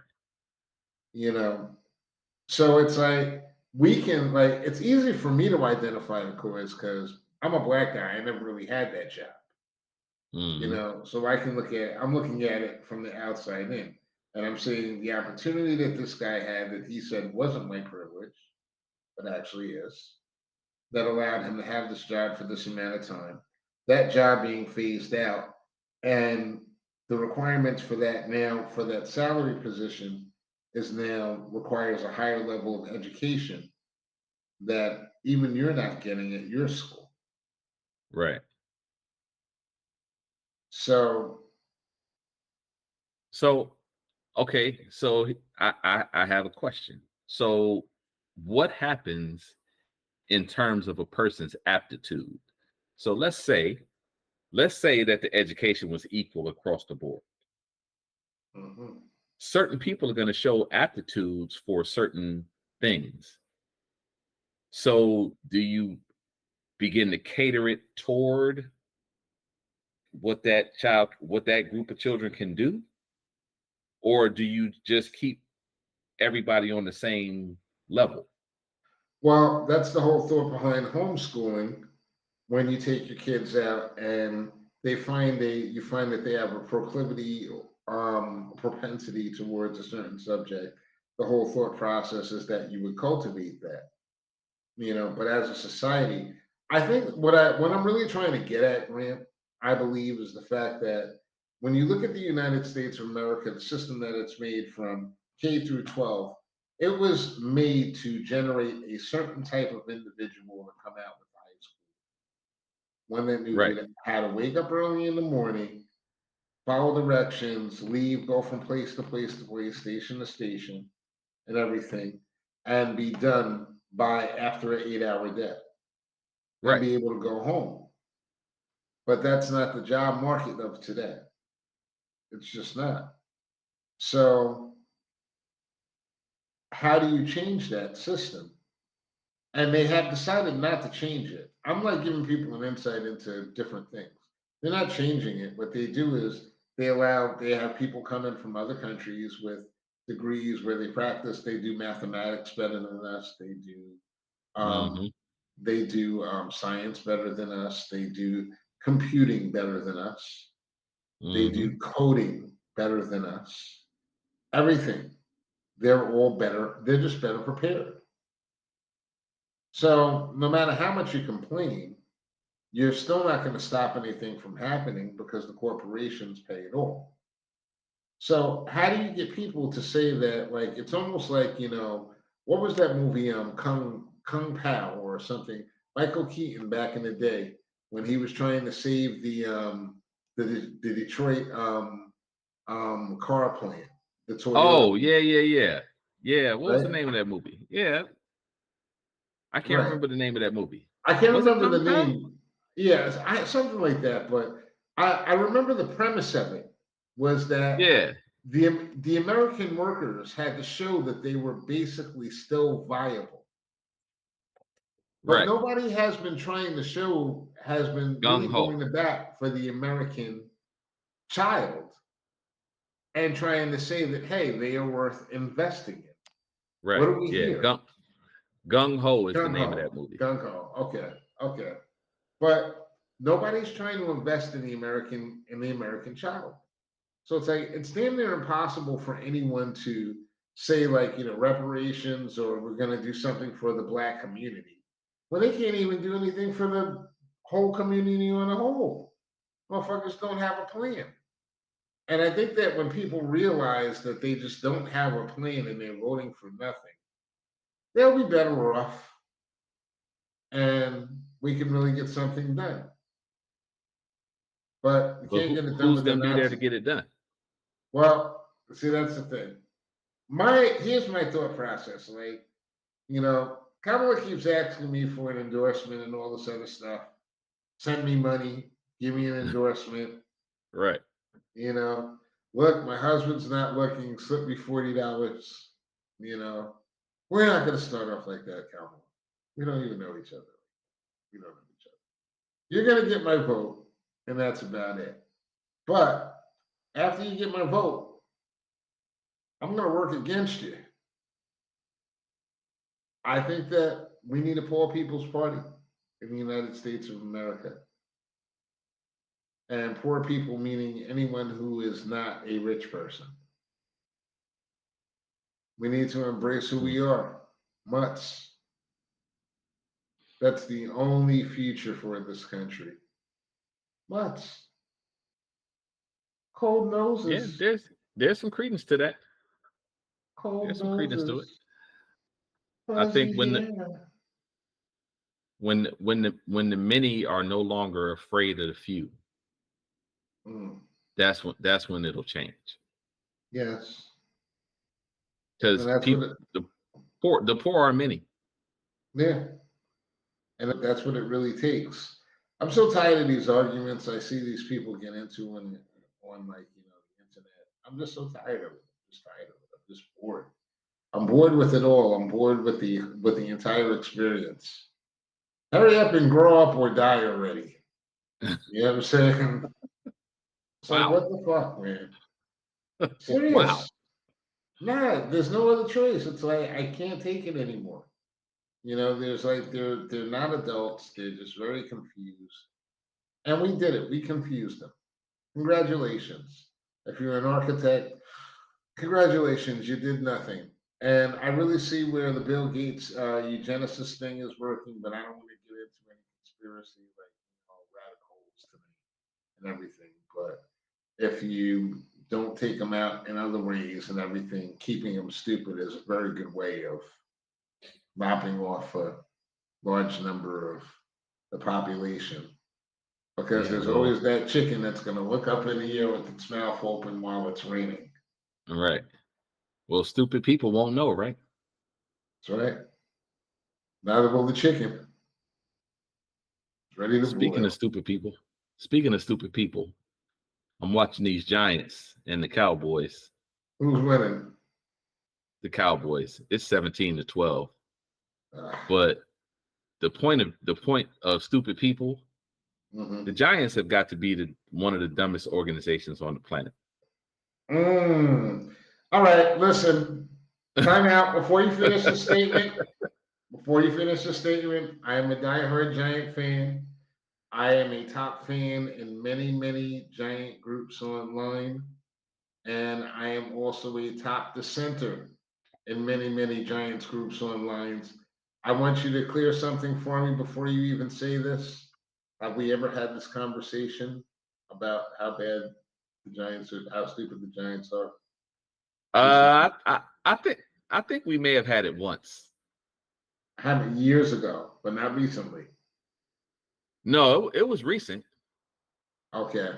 So it's like we can like it's easy for me to identify the chords because I'm a black guy. I never really had that job. So I can I'm looking at it from the outside in. And I'm seeing the opportunity that this guy had that he said wasn't my privilege, but actually is, that allowed him to have this job for this amount of time. That job being phased out. And the requirements for that now, for that salary position, is now requires a higher level of education that even you're not getting at your school. Right. So So okay, so I have a question. So what happens in terms of a person's aptitude? So let's say that the education was equal across the board. mhm. Certain people are going to show aptitudes for certain things. So do you begin to cater it toward what that group of children can do? Or do you just keep everybody on the same level? Well, that's the whole thought behind homeschooling. When you take your kids out and you find that they have a propensity towards a certain subject, the whole thought process is that you would cultivate that. But as a society, I think what I'm really trying to get at, Grant, I believe, is the fact that when you look at the United States of America, the system that it's made from K through 12, it was made to generate a certain type of individual to come out with high school. One that knew Right. how to wake up early in the morning, follow directions, leave, go from place to place to place, station to station, and everything, and be done by after an 8 hour day and Right. be able to go home. But that's not the job market of today. It's just not. So, how do you change that system? And they have decided not to change it. I'm like giving people an insight into different things. They're not changing it. What they do is they have people come in from other countries with degrees where they practice, they do mathematics better than us, Mm-hmm. um, they do science better than us, they do computing better than us, they Mm-hmm. do coding better than us. Everything. They're all better. They're just better prepared. So no matter how much you complain, you're still not going to stop anything from happening because the corporations pay it all. So how do you get people to say that? Like it's almost like what was that movie? Kung Pao or something. Michael Keaton back in the day when he was trying to save the Detroit car plant, the Toyota Oh, plant, yeah. What was the right? name of that movie? Yeah, I can't Right. remember the name of that movie. I can't Was it remember the Kung Pao? name. Yes, something like that. But I remember the premise of it was that Yeah. the American workers had to show that they were basically still viable. But Right. nobody has been trying to show, has been Gung really Ho. going to bat for the American child and trying to say that, hey, they are worth investing in. What Right. do we Yeah. hear? Gung Ho is the Gung name of ho, that movie. gung ho. Okay, okay. But nobody's trying to invest in the American child. So it's like it's damn near impossible for anyone to say like reparations or we're going to do something for the black community when they can't even do anything for the whole community on the whole. Motherfuckers don't have a plan. And I think that when people realize that they just don't have a plan and they're voting for nothing, they'll be better off and we can really get something done. But you But can't get it done who's with the gonna be there to Nazi. get it done? Well, see, that's the thing. Here's my thought process. Like, Kamala keeps asking me for an endorsement and all this other stuff. Send me money, give me an endorsement. Right. You know, look, my husband's not looking. Slip me $40. You know, we're not going to start off like that, Kamala. We don't even know each other. We don't know each other. You're going to get my vote, and that's about it. But after you get my vote, I'm going to work against you. I think that we need a poor people's party in the United States of America. And poor people meaning anyone who is not a rich person. We need to embrace who we are. Mutts. That's the only future for this country. Mutts. Cold Yeah, noses. there's some credence to that. Cold There's some credence to it. noses. I Fuzzy think hair. when the many are no longer afraid of the few, Mm, that's when it'll change. yes. And Because that's what people it, the poor are many. yeah. And that's what it really takes. I'm so tired of these arguments I see these people get into on like, the internet. I'm just so tired of it. I'm just tired of it. I'm just bored. I'm bored with it all. I'm bored with the entire experience. Hurry up and grow up or die already. You know what I'm saying? It's like Wow. what the fuck, man? Wow. Serious. Nah, there's no other choice. It's like I can't take it anymore. There's like they're not adults. They're just very confused. And we did it. We confused them. Congratulations. If you're an architect, congratulations, you did nothing. And I really see where the Bill Gates eugenicist thing is working, but I don't want to get into any conspiracy like radicals to me and everything. But if you don't take them out in other ways and everything, keeping them stupid is a very good way of lopping off a large number of the population. Because Yeah, there's well, always that chicken that's going to look up in the air with its mouth open while it's raining. right. Well, stupid people won't know, right? That's right. Neither will the chicken. It's ready to Speaking of boil. stupid people, speaking of stupid people, I'm watching these Giants and the Cowboys. Who's winning? The Cowboys. It's 17-12. Uh, But the point of stupid people, the Giants have got to be one of the dumbest organizations on the planet. All right, listen. Time out before you finish the statement. Before you finish the statement, I am a diehard Giant fan. I am a top fan in many, many Giant groups online. And I am also a top dissenter in many, many Giants groups online. I want you to clear something for me before you even say this. Have we ever had this conversation about how bad the Giants are, how stupid the Giants are? I think we may have had it once. Happened years ago, but not recently. No, it was recent. Okay.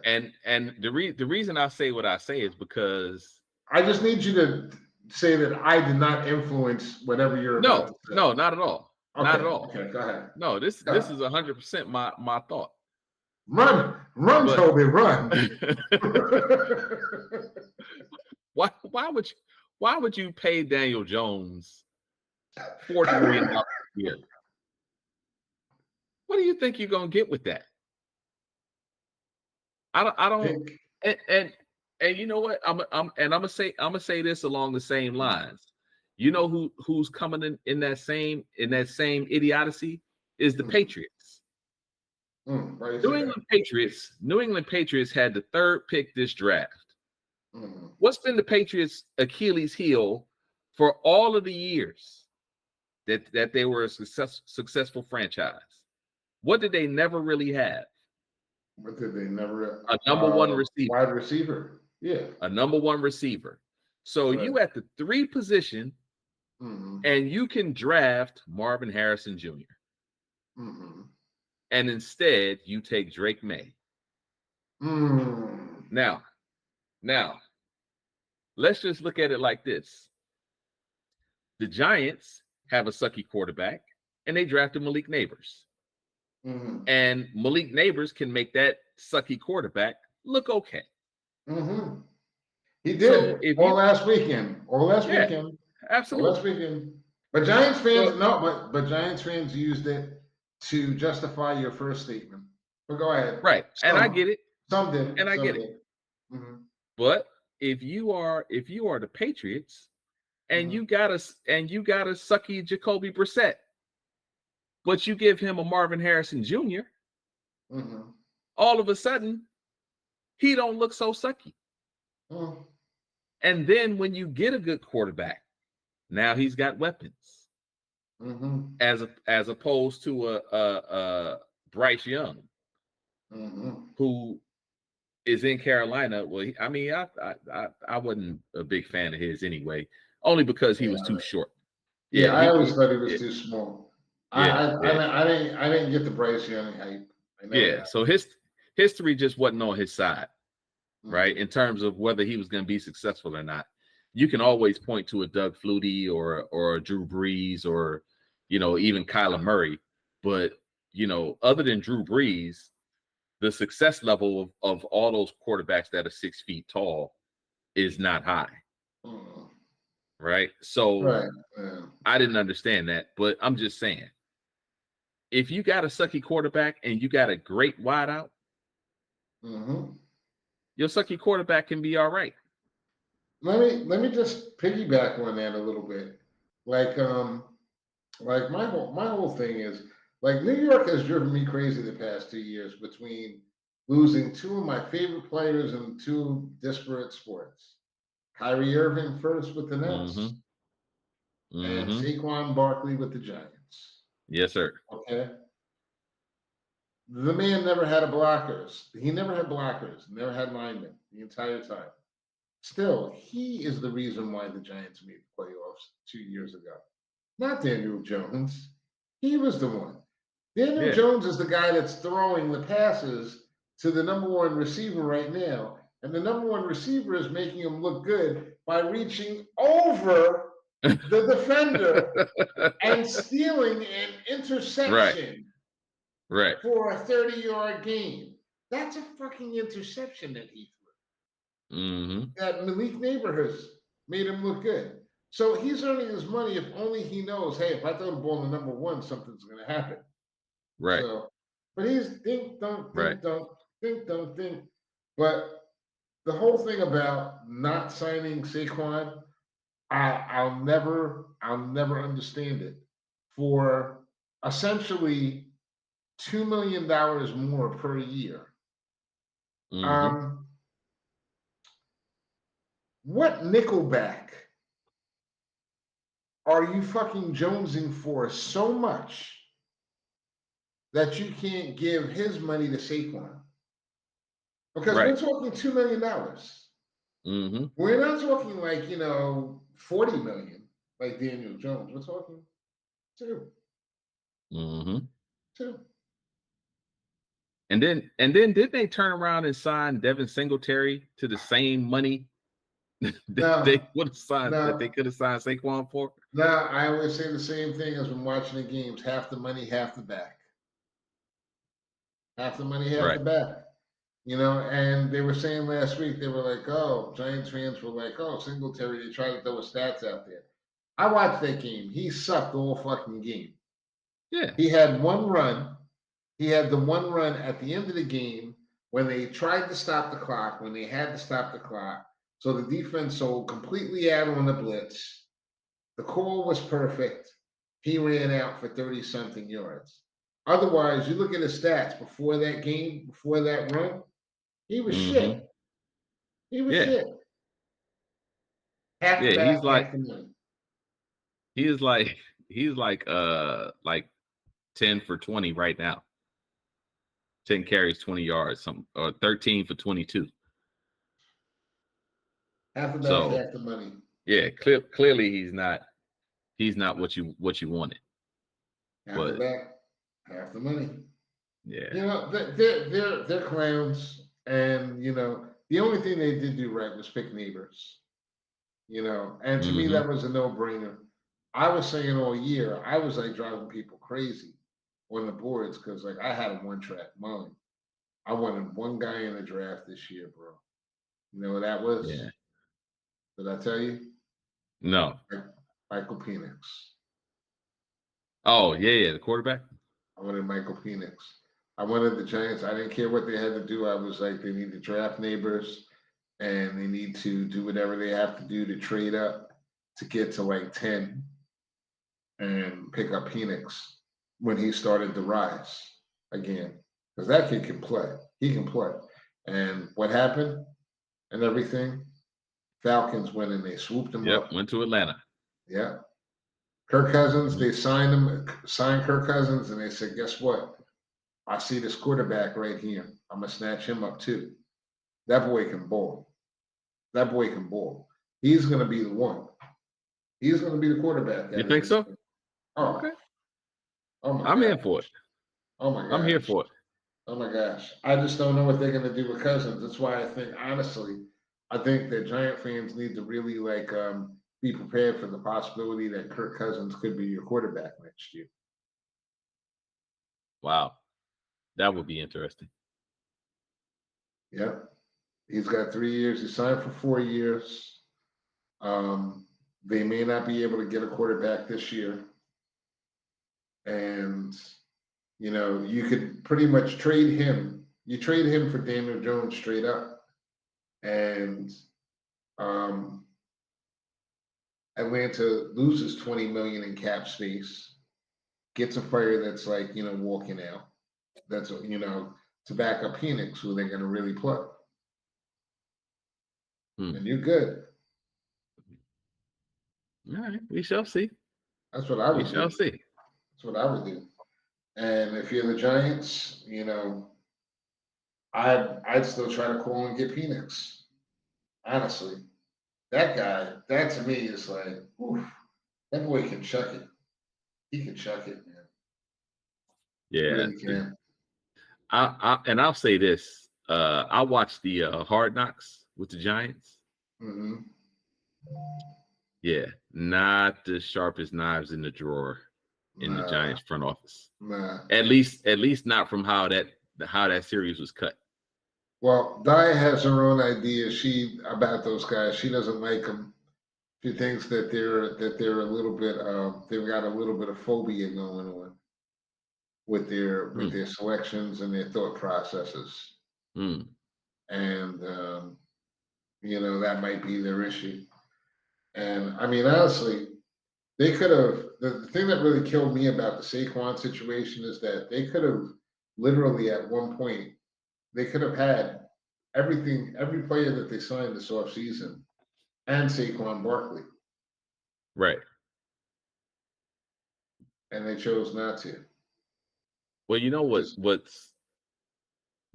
And the reason I say what I say is because I just need you to say that I did not influence whatever you're about to say. No, not at all. Okay, not at all. Okay, go ahead. No, this is 100% my thought. Run, But, Toby, run. why would you pay Daniel Jones $40 million a year? What do you think you're gonna get with that? I don't and you know what? I'm gonna say this along the same lines. You know who's coming in that same idiocy is the Patriots. New England Patriots had the third pick this draft. What's been the Patriots' Achilles heel for all of the years that they were a successful franchise? What did they never really have? What did they never? A number one receiver. Wide receiver. Yeah. A number one receiver. So Right. you at the 3 position, and you can draft Marvin Harrison Jr. And instead you take Drake May. Now, let's just look at it like this. The Giants have a sucky quarterback, and they drafted Malik Neighbors. And Malik Neighbors can make that sucky quarterback look okay. He did last weekend. Weekend. Absolutely. Last weekend. But Giants fans, but Giants fans used it to justify your first statement. But go ahead. Right. And I get it. Some did. And I get it. But if you are the Patriots and you got a sucky Jacoby Brissett, but you give him a Marvin Harrison Jr., all of a sudden he don't look so sucky. And then when you get a good quarterback, now he's got weapons. As opposed to a Bryce Young, who is in Carolina. Well, I wasn't a big fan of his anyway, only because he was too short. Yeah, I always thought he was too small. I didn't get the Bryce Young hype. So his history just wasn't on his side, right? In terms of whether he was going to be successful or not. You can always point to a Doug Flutie or a Drew Brees or, even Kyler Murray. But, other than Drew Brees, the success level of all those quarterbacks that are 6 feet tall is not high. Right. So I didn't understand that, but I'm just saying, if you got a sucky quarterback and you got a great wideout, your sucky quarterback can be all right. Let me just piggyback on that a little bit. Like my whole thing is, like, New York has driven me crazy the past 2 years between losing 2 of my favorite players in 2 disparate sports. Kyrie Irving first with the Nets, and Saquon Barkley with the Giants. Yes, sir. Okay. The man never had a blockers. He never had blockers, never had linemen the entire time. Still, he is the reason why the Giants made the playoffs 2 years ago. Not Daniel Jones. He was the one. Daniel Yeah. Jones is the guy that's throwing the passes to the number one receiver right now. And the number one receiver is making him look good by reaching over the defender and stealing an interception Right. for a 30-yard gain. That's a fucking interception that he threw. Mm-hmm. That Malik Neighborhoods made him look good. So he's earning his money if only he knows, hey, if I throw the ball to number one, something's going to happen. Right. So, but he's think, don't, Right. think, don't, think, don't, think. But the whole thing about not signing Saquon, I'll never understand it. For essentially $2 million more per year. Mm-hmm. What nickelback are you fucking jonesing for so much that you can't give his money to Saquon? Because Right. we're talking $2 million. Mm-hmm. We're not talking like, 40 million like Daniel Jones. We're talking two. Mm-hmm. Two. And then didn't they turn around and sign Devin Singletary to the same money that they would have signed that they could have signed Saquon for? No, I always say the same thing as when watching the games: half the money, half the back. Half the money, half the back. And they were saying last week, they were like, oh, Giants fans were like, oh, Singletary, they tried to throw his stats out there. I watched that game. He sucked the whole fucking game. Yeah. He had one run. He had the one run at the end of the game when they tried to stop the clock, when they had to stop the clock. So the defense sold completely out on the blitz. The call was perfect. He ran out for 30-something yards. Otherwise, you look at his stats before that game, before that run, he was shit. He was shit. Half the back, half the money. He's like 10 for 20 right now. 10 carries, 20 yards, or 13 for 22. Half the back, half the money. Yeah, clearly he's not what you wanted. Half the back, half the money. Yeah. They're clowns, and the only thing they did do right was pick Neighbors. And to me that was a no-brainer. I was saying all year, I was like driving people crazy on the boards because like I had a one-track mind. I wanted one guy in the draft this year, bro. You know what that was? Yeah. Did I tell you? No. Michael Penix. Oh, yeah, the quarterback. I wanted Michael Penix. I wanted the Giants. I didn't care what they had to do. I was like, they need to draft Neighbors, and they need to do whatever they have to do to trade up to get to like 10 and pick up Penix when he started to rise again. Because that kid can play. He can play. And what happened and everything? Falcons went and they swooped him up. Went to Atlanta. Yeah. Kirk Cousins, they signed Kirk Cousins, and they said, guess what? I see this quarterback right here. I'm going to snatch him up too. That boy can ball. That boy can ball. He's going to be the one. He's going to be the quarterback. You think so? Oh, okay. Oh my I'm gosh. in for it. Oh my gosh. I'm here for it. Oh my gosh. I just don't know what they're going to do with Cousins. That's why I think, honestly, I think that Giant fans need to really be prepared for the possibility that Kirk Cousins could be your quarterback next year. Wow. That would be interesting. Yep. He's got 3 years. He signed for 4 years. They may not be able to get a quarterback this year. And, you could pretty much trade him. You trade him for Daniel Jones straight up. And Atlanta loses 20 million in cap space, gets a player that's walking out. That's, to back up Penix, who they're going to really play. And you're good. All right, we shall see. That's what I would do. We shall see. That's what I would do. And if you're the Giants, you know, I'd still try to call and get Phoenix. Honestly, that guy, that to me is like, oof, that boy can chuck it. He can chuck it, man. Yeah. Really can. I'll say this. I watched the Hard Knocks with the Giants. Mm-hmm. Yeah, not the sharpest knives in the drawer in the Nah, Giants front office. nah. At least not from how that series was cut. Well, Dia has her own idea. She about those guys. She doesn't like them. She thinks that they're a little bit they've got a little bit of phobia going on with their selections and their thought processes, Mm. and you know that might be their issue. And I mean, honestly, they could have. The thing that really killed me about the Saquon situation is that they could have literally at one point they could have had everything, every player that they signed this offseason, and Saquon Barkley, Right. and they chose not to. Well, you know Just what's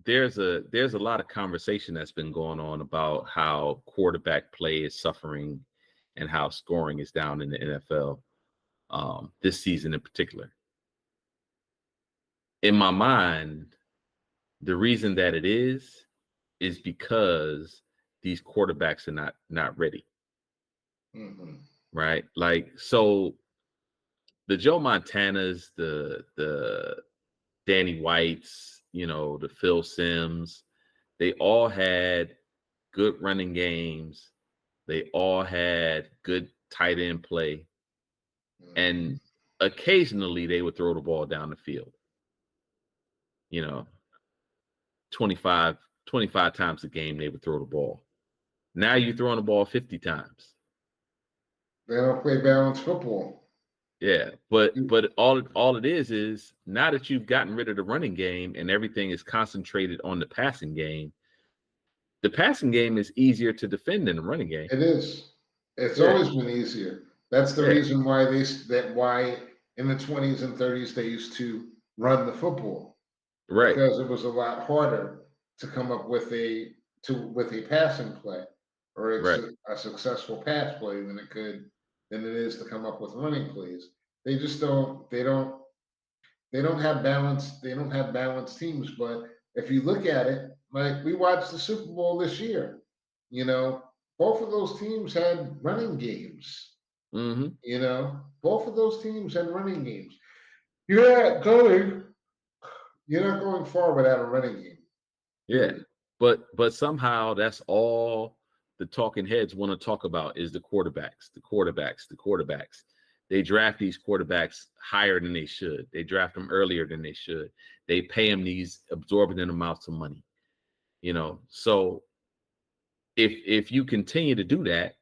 there's a lot of conversation that's been going on about how quarterback play is suffering and how scoring is down in the NFL this season in particular. In my mind, the reason that it is because these quarterbacks are not ready, mm-hmm. right? Like, so the Joe Montanas, the Danny Whites, you know, the Phil Sims, they all had good running games. They all had good tight end play. And occasionally they would throw the ball down the field, you know, 25 times a game they would throw the ball. Now you're throwing the ball 50 times. They don't play balanced football. Yeah, but all it is now that you've gotten rid of the running game and everything is concentrated on the passing game, the passing game is easier to defend than the running game. It is. It's Yeah, always been easier. That's the yeah, reason why why in the 20s and 30s they used to run the football right, because it was a lot harder to come up with a passing play or right. a successful pass play than it is to come up with running plays. They just don't have balance. They don't have balanced teams. But if you look at it, like we watched the Super Bowl this year, you know, both of those teams had running games. Mm-hmm. You know, both of those teams had running games. You're not going. You're not going far without a running game. Yeah, Period. but somehow that's all the talking heads want to talk about is the quarterbacks, the quarterbacks, the quarterbacks. They draft these quarterbacks higher than they should. They draft them earlier than they should. They pay them these absorbent amounts of money. You know, so if you continue to do that,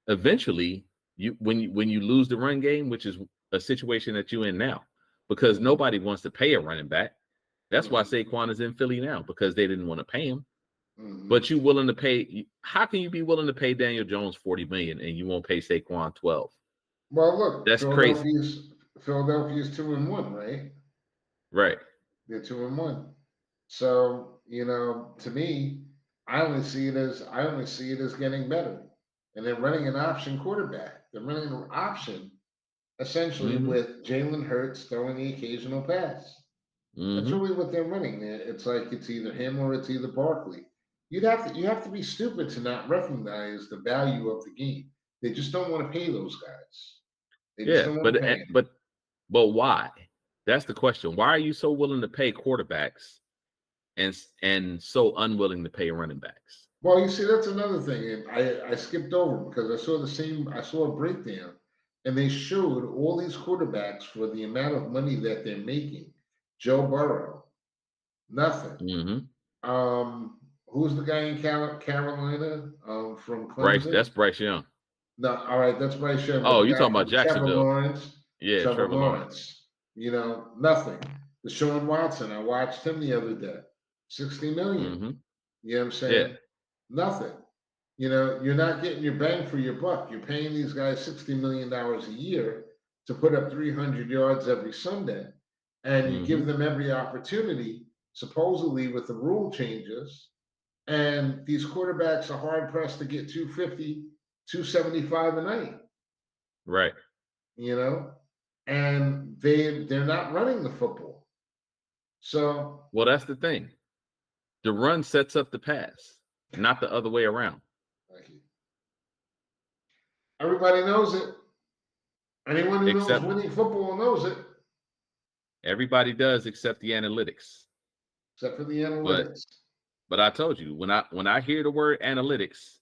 eventually when you lose the run game, which is a situation that you're in now, because nobody wants to pay a running back. That's why Mm-hmm. Saquon is in Philly now, because they didn't want to pay him. Mm-hmm. But you willing to pay? How can you be willing to pay Daniel Jones $40 million and you won't pay Saquon 12? Well, look, That's crazy, Philadelphia's 2-1, right? right? They're 2-1. So, you know, to me, I only see it as getting better. And they're running an option quarterback. They're running an option essentially Mm-hmm. with Jalen Hurts throwing the occasional pass. That's Mm-hmm. really what they're running. It's like it's either him or it's either Barkley. You have to be stupid to not recognize the value of the game. They just don't want to pay those guys. They just Yeah, don't want to but pay them. but why? That's the question. Why are you so willing to pay quarterbacks and so unwilling to pay running backs? Well, you see, that's another thing. And I skipped over because I saw a breakdown and they showed all these quarterbacks for the amount of money that they're making. Joe Burrow, nothing. Mm-hmm. Who's the guy in Carolina from Bryce, Clemson? that's Bryce Young. No, all right, that's Bryce Young, but Oh, the you guy talking about from Jacksonville? Yeah, Trevor Trevor Lawrence. Lawrence, you know, nothing. Deshaun Watson, I watched him the other day, 60 million. Mm-hmm. You know what I'm Yeah. saying? Nothing. You know, you're not getting your bang for your buck. You're paying these guys $60 million a year to put up 300 yards every Sunday. and you give Mm-hmm. them every opportunity, supposedly with the rule changes, and these quarterbacks are hard pressed to get 250, 275 a night, Right. you know, and they're not running the football. So Well, that's the thing. The run sets up the pass, not the other way around. thank you. Everybody knows it. Anyone who knows Except winning football knows it, everybody does, except the analytics. except for the But analytics. I told you, when I hear the word analytics,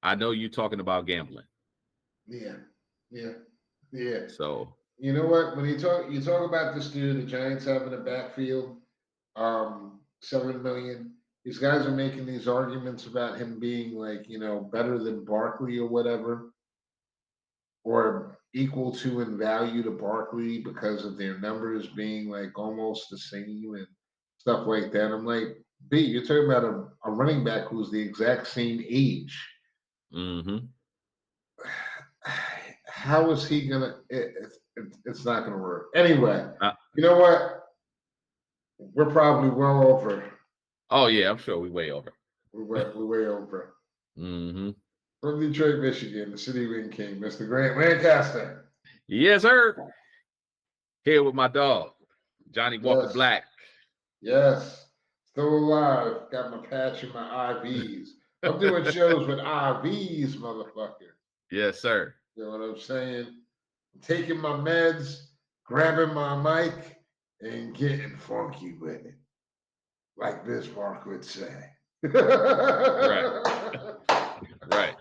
I know you're talking about gambling. Yeah, yeah, yeah. So You know what? When you talk about this dude, the Giants having a backfield, 7 million. These guys are making these arguments about him being like, better than Barkley or whatever, or equal to in value to Barkley because of their numbers being like almost the same and stuff like that. I'm like, B, you're talking about a running back who's the exact same age. mm-hmm. How is he gonna? It's not gonna work. Anyway, uh, you know what? We're probably well over. oh yeah, I'm sure we way over. We're way over. Mm-hmm. From Detroit, Michigan, the city wing king, Mr. Grant Lancaster. Yes, sir. Here with my dog, Johnny Walker Yes, Black. yes. Still alive. Got my patch and my IVs. I'm doing shows with IVs, motherfucker. Yes, sir. You know what I'm saying? I'm taking my meds, grabbing my mic, and getting funky with it, like Bismarck would say. Right. Right.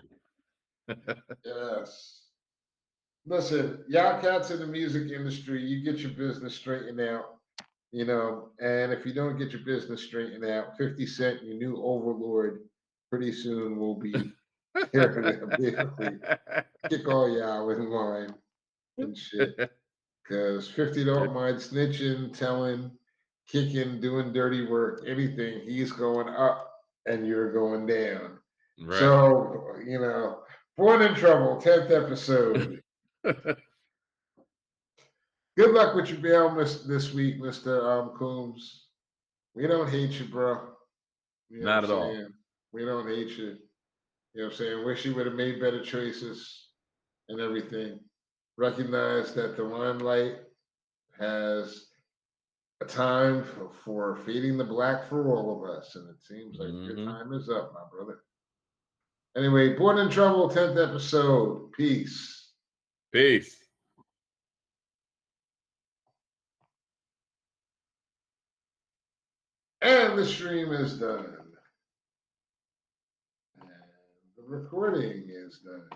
Yes. Listen, y'all cats in the music industry, you get your business straightened out, and if you don't get your business straightened out, 50 Cent, your new overlord, pretty soon will be here to basically kick all y'all in line and shit. Because 50 don't mind snitching, telling, kicking, doing dirty work, anything. He's going up and you're going down. Right. So, Born in Trouble, 10th episode. Good luck with your bail this week, Mr. Combs. We don't hate you, bro. You know Not what I'm at all. saying? We don't hate you. You know what I'm saying? Wish you would have made better choices and everything. Recognize that the limelight has a time for feeding the black for all of us. And it seems like your time is up, my brother. Anyway, Born in Trouble, 10th episode. Peace. Peace. And the stream is done. And the recording is done.